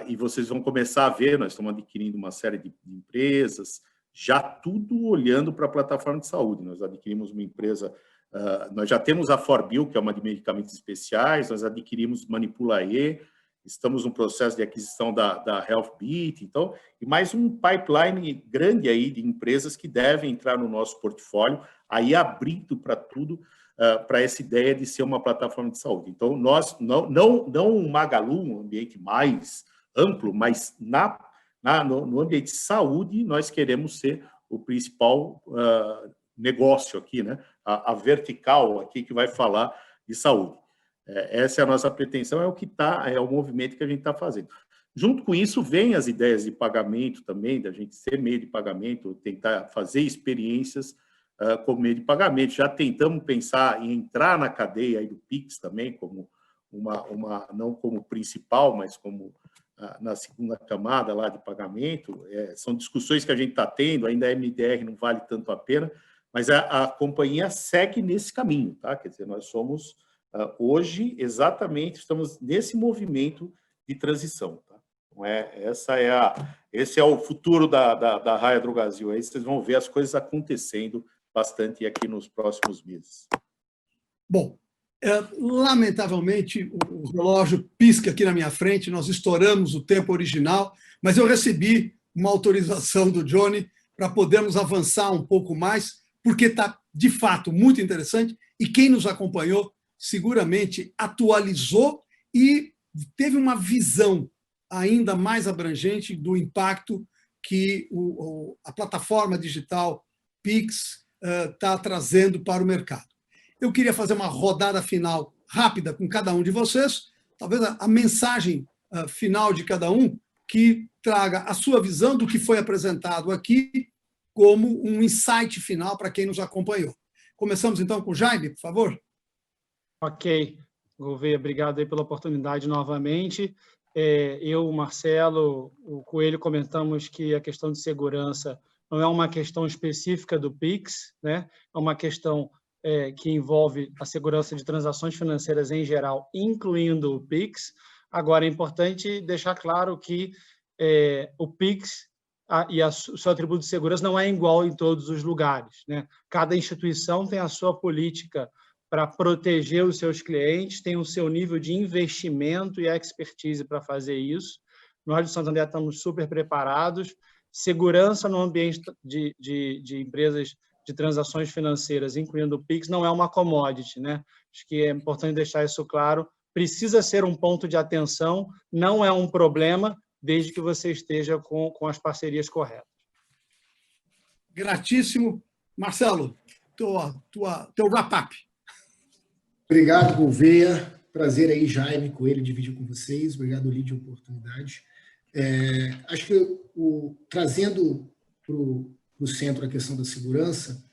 e vocês vão começar a ver, nós estamos adquirindo uma série de empresas, já tudo olhando para a plataforma de saúde. Nós adquirimos uma empresa, nós já temos a Forbio, que é uma de medicamentos especiais, nós adquirimos Manipulaê, estamos no processo de aquisição da Healthbit, então, e mais um pipeline grande aí de empresas que devem entrar no nosso portfólio, aí abrindo para tudo, para essa ideia de ser uma plataforma de saúde. Então, nós, não um Magalu, um ambiente mais amplo, mas no ambiente de saúde, nós queremos ser o principal negócio aqui, a vertical aqui que vai falar de saúde. Essa é a nossa pretensão, é o movimento que a gente está fazendo. Junto com isso, vem as ideias de pagamento também, da gente ser meio de pagamento, tentar fazer experiências como meio de pagamento. Já tentamos pensar em entrar na cadeia aí do Pix também, como não como principal, mas como na segunda camada lá de pagamento. São discussões que a gente está tendo, ainda a MDR não vale tanto a pena, mas a companhia segue nesse caminho, tá? Quer dizer, nós somos, hoje, exatamente, estamos nesse movimento de transição, tá? Então, esse é o futuro da Raia Drogasil. Aí vocês vão ver as coisas acontecendo bastante aqui nos próximos meses. Bom, lamentavelmente, o relógio pisca aqui na minha frente, nós estouramos o tempo original, mas eu recebi uma autorização do Johnny para podermos avançar um pouco mais, porque está, de fato, muito interessante, e quem nos acompanhou seguramente atualizou e teve uma visão ainda mais abrangente do impacto que a plataforma digital Pix está trazendo para o mercado. Eu queria fazer uma rodada final rápida com cada um de vocês, talvez a mensagem final de cada um, que traga a sua visão do que foi apresentado aqui como um insight final para quem nos acompanhou. Começamos, então, com o Jaime, por favor. Ok, Gouveia, obrigado aí pela oportunidade novamente. Eu, o Marcelo, o Coelho comentamos que a questão de segurança não é uma questão específica do Pix, né? É uma questão que envolve a segurança de transações financeiras em geral, incluindo o Pix. Agora, é importante deixar claro que o Pix e o seu atributo de segurança não é igual em todos os lugares, né? Cada instituição tem a sua política para proteger os seus clientes, tem o seu nível de investimento e expertise para fazer isso. Nós, do Santander, estamos super preparados. Segurança no ambiente de empresas de transações financeiras, incluindo o Pix, não é uma commodity, né? Acho que é importante deixar isso claro. Precisa ser um ponto de atenção, não é um problema, desde que você esteja com as parcerias corretas. Gratíssimo. Marcelo, teu wrap-up. Obrigado, Gouveia. Prazer aí, Jaime Coelho, dividir com vocês. Obrigado, Lídia, a oportunidade. Acho que trazendo para o centro a questão da segurança,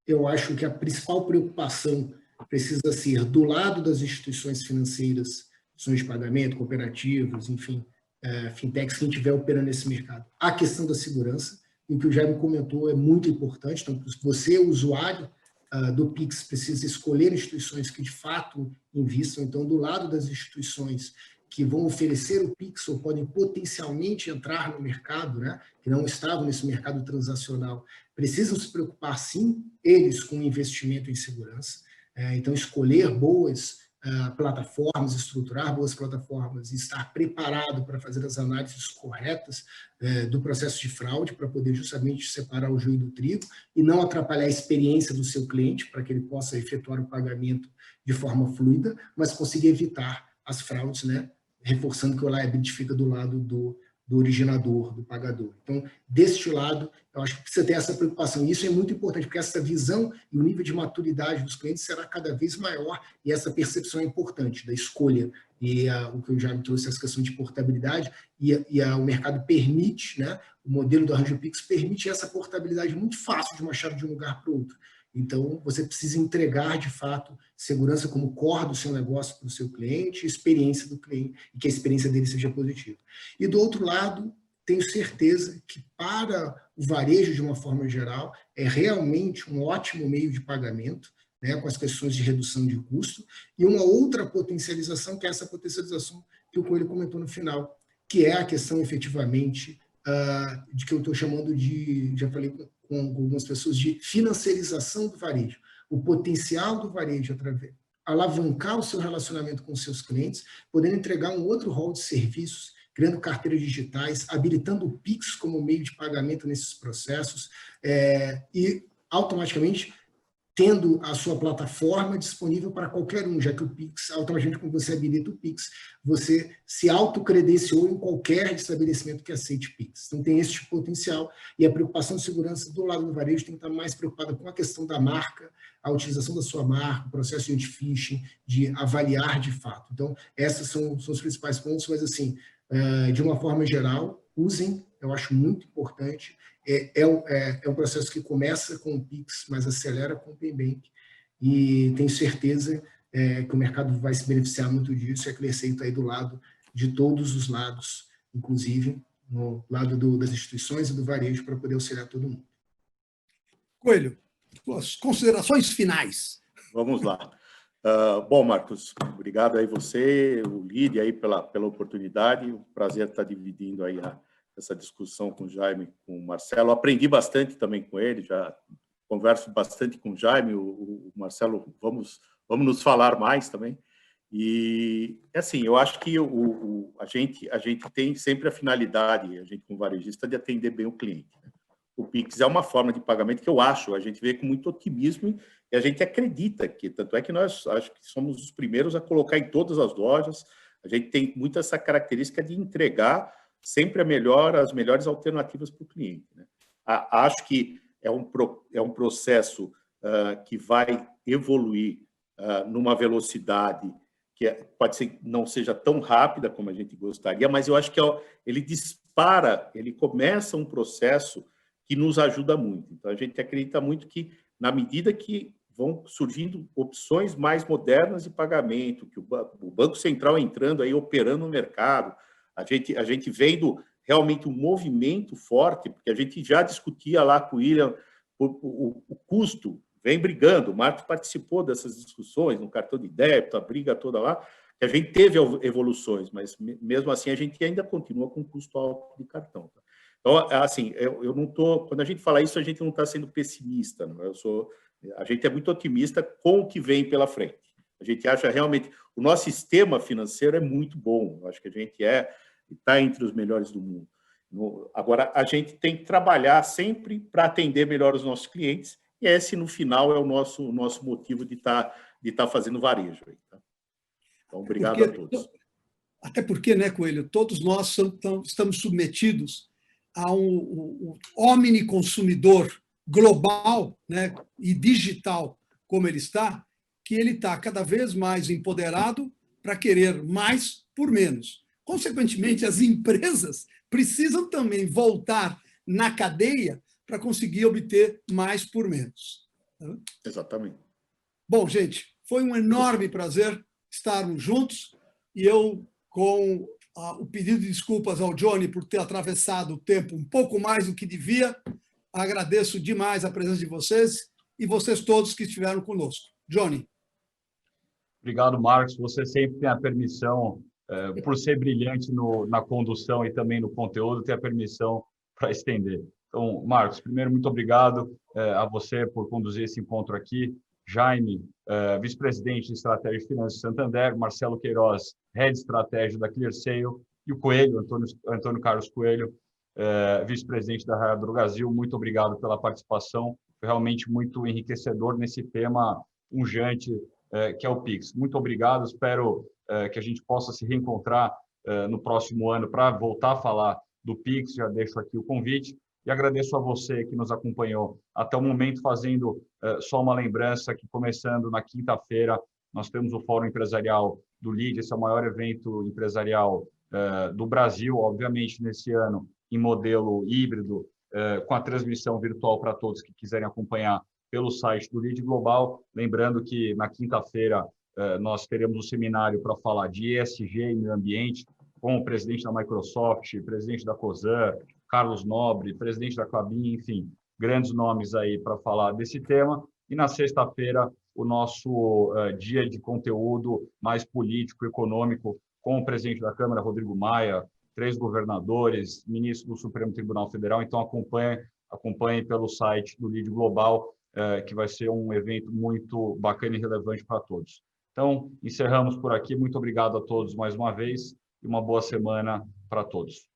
eu acho que a principal preocupação precisa ser do lado das instituições financeiras, instituições de pagamento, cooperativas, enfim, fintechs, quem estiver operando nesse mercado. A questão da segurança, e o que o Jaime comentou é muito importante. Então, você, usuário do Pix, precisa escolher instituições que de fato investam. Então, do lado das instituições que vão oferecer o Pix ou podem potencialmente entrar no mercado, né, que não estavam nesse mercado transacional, precisam se preocupar, sim, eles com investimento em segurança. Então, escolher boas plataformas, estruturar boas plataformas e estar preparado para fazer as análises corretas do processo de fraude, para poder justamente separar o joio do trigo e não atrapalhar a experiência do seu cliente, para que ele possa efetuar o pagamento de forma fluida, mas conseguir evitar as fraudes, né? Reforçando que o liability fica do lado do originador, do pagador. Então, deste lado, eu acho que precisa ter essa preocupação. E isso é muito importante, porque essa visão e o nível de maturidade dos clientes será cada vez maior, e essa percepção é importante da escolha. E o que eu já me trouxe, essa questão de portabilidade, o mercado permite, né, o modelo do Arranjo Pix permite essa portabilidade muito fácil de uma chave de um lugar para o outro. Então, você precisa entregar, de fato, segurança como core do seu negócio para o seu cliente, experiência do cliente, e que a experiência dele seja positiva. E, do outro lado, tenho certeza que, para o varejo, de uma forma geral, é realmente um ótimo meio de pagamento, né, com as questões de redução de custo, e uma outra potencialização, que é essa potencialização que o Coelho comentou no final, que é a questão, efetivamente, de que eu estou chamando de, já falei com algumas pessoas, de financiarização do varejo. O potencial do varejo através alavancar o seu relacionamento com os seus clientes, podendo entregar um outro rol de serviços, criando carteiras digitais, habilitando o Pix como meio de pagamento nesses processos, e automaticamente tendo a sua plataforma disponível para qualquer um, já que o Pix, automaticamente quando você habilita o Pix, você se autocredenciou em qualquer estabelecimento que aceite Pix. Então tem esse potencial, e a preocupação de segurança do lado do varejo tem que estar mais preocupada com a questão da marca, a utilização da sua marca, o processo de anti-phishing, de avaliar de fato. Então esses são os principais pontos, mas assim, de uma forma geral, usem eu acho muito importante. É um processo que começa com o Pix, mas acelera com o PayBank, e tenho certeza que o mercado vai se beneficiar muito disso, e a Clearseio está aí do lado de todos os lados, inclusive no lado das instituições e do varejo, para poder auxiliar todo mundo. Coelho, suas considerações finais. Vamos lá. Bom, Marcos, obrigado aí você, o Lídia, aí pela oportunidade. Um prazer estar dividindo aí essa discussão com o Jaime, com o Marcelo. Aprendi bastante também com ele, já converso bastante com o Jaime, o Marcelo, vamos nos falar mais também. E, assim, eu acho que a gente tem sempre a finalidade, a gente como varejista, de atender bem o cliente, né? O Pix é uma forma de pagamento que a gente vê com muito otimismo e a gente acredita que, tanto é que nós acho que somos os primeiros a colocar em todas as lojas, a gente tem muito essa característica de entregar sempre as melhores alternativas para o cliente, né? Acho que é um processo que vai evoluir numa velocidade que pode ser não seja tão rápida como a gente gostaria, mas eu acho que ele dispara, ele começa um processo que nos ajuda muito. Então, a gente acredita muito que, na medida que vão surgindo opções mais modernas de pagamento, que o Banco Central entrando aí, operando no mercado, a gente vendo realmente um movimento forte, porque a gente já discutia lá com o William o custo, vem brigando, o Marcos participou dessas discussões, no cartão de débito, a briga toda lá, que a gente teve evoluções, mas mesmo assim a gente ainda continua com custo alto de cartão. Tá? Então, assim, eu não estou... Quando a gente fala isso, a gente não está sendo pessimista. Não? A gente é muito otimista com o que vem pela frente. A gente acha realmente... O nosso sistema financeiro é muito bom. Eu acho que a gente está entre os melhores do mundo. Agora, a gente tem que trabalhar sempre para atender melhor os nossos clientes, e esse, no final, é o nosso motivo de estar fazendo varejo. Tá? Então, obrigado a todos. Até porque, né, Coelho, todos nós estamos submetidos a um omniconsumidor global, né, e digital, como ele está, que ele está cada vez mais empoderado para querer mais por menos. Consequentemente, as empresas precisam também voltar na cadeia para conseguir obter mais por menos. Exatamente. Bom, gente, foi um enorme prazer estarmos juntos, e eu, com o pedido de desculpas ao Johnny por ter atravessado o tempo um pouco mais do que devia, agradeço demais a presença de vocês e vocês todos que estiveram conosco. Johnny. Obrigado, Marcos. Você sempre tem a permissão, por ser brilhante na condução e também no conteúdo, tem a permissão para estender. Então, Marcos, primeiro, muito obrigado a você por conduzir esse encontro aqui. Jaime, vice-presidente de Estratégia e Finanças de Santander, Marcelo Queiroz, head de estratégia da Clearseio, e o Coelho, Antônio Carlos Coelho, vice-presidente da Raia Drogasil. Muito obrigado pela participação. Foi realmente muito enriquecedor nesse tema pungente que é o Pix. Muito obrigado. Espero que a gente possa se reencontrar no próximo ano para voltar a falar do Pix. Já deixo aqui o convite. E agradeço a você que nos acompanhou até o momento, fazendo só uma lembrança que, começando na quinta-feira, nós temos o Fórum Empresarial do LEAD. Esse é o maior evento empresarial do Brasil, obviamente, nesse ano, em modelo híbrido, com a transmissão virtual para todos que quiserem acompanhar pelo site do LEAD Global. Lembrando que, na quinta-feira, nós teremos um seminário para falar de ESG e meio ambiente, com o presidente da Microsoft, presidente da Cosan, Carlos Nobre, presidente da Clabin, enfim, grandes nomes aí para falar desse tema. E na sexta-feira, o nosso dia de conteúdo mais político, econômico, com o presidente da Câmara, Rodrigo Maia, 3 governadores, ministro do Supremo Tribunal Federal. Então, acompanhe pelo site do LEAD Global, que vai ser um evento muito bacana e relevante para todos. Então, encerramos por aqui. Muito obrigado a todos mais uma vez e uma boa semana para todos.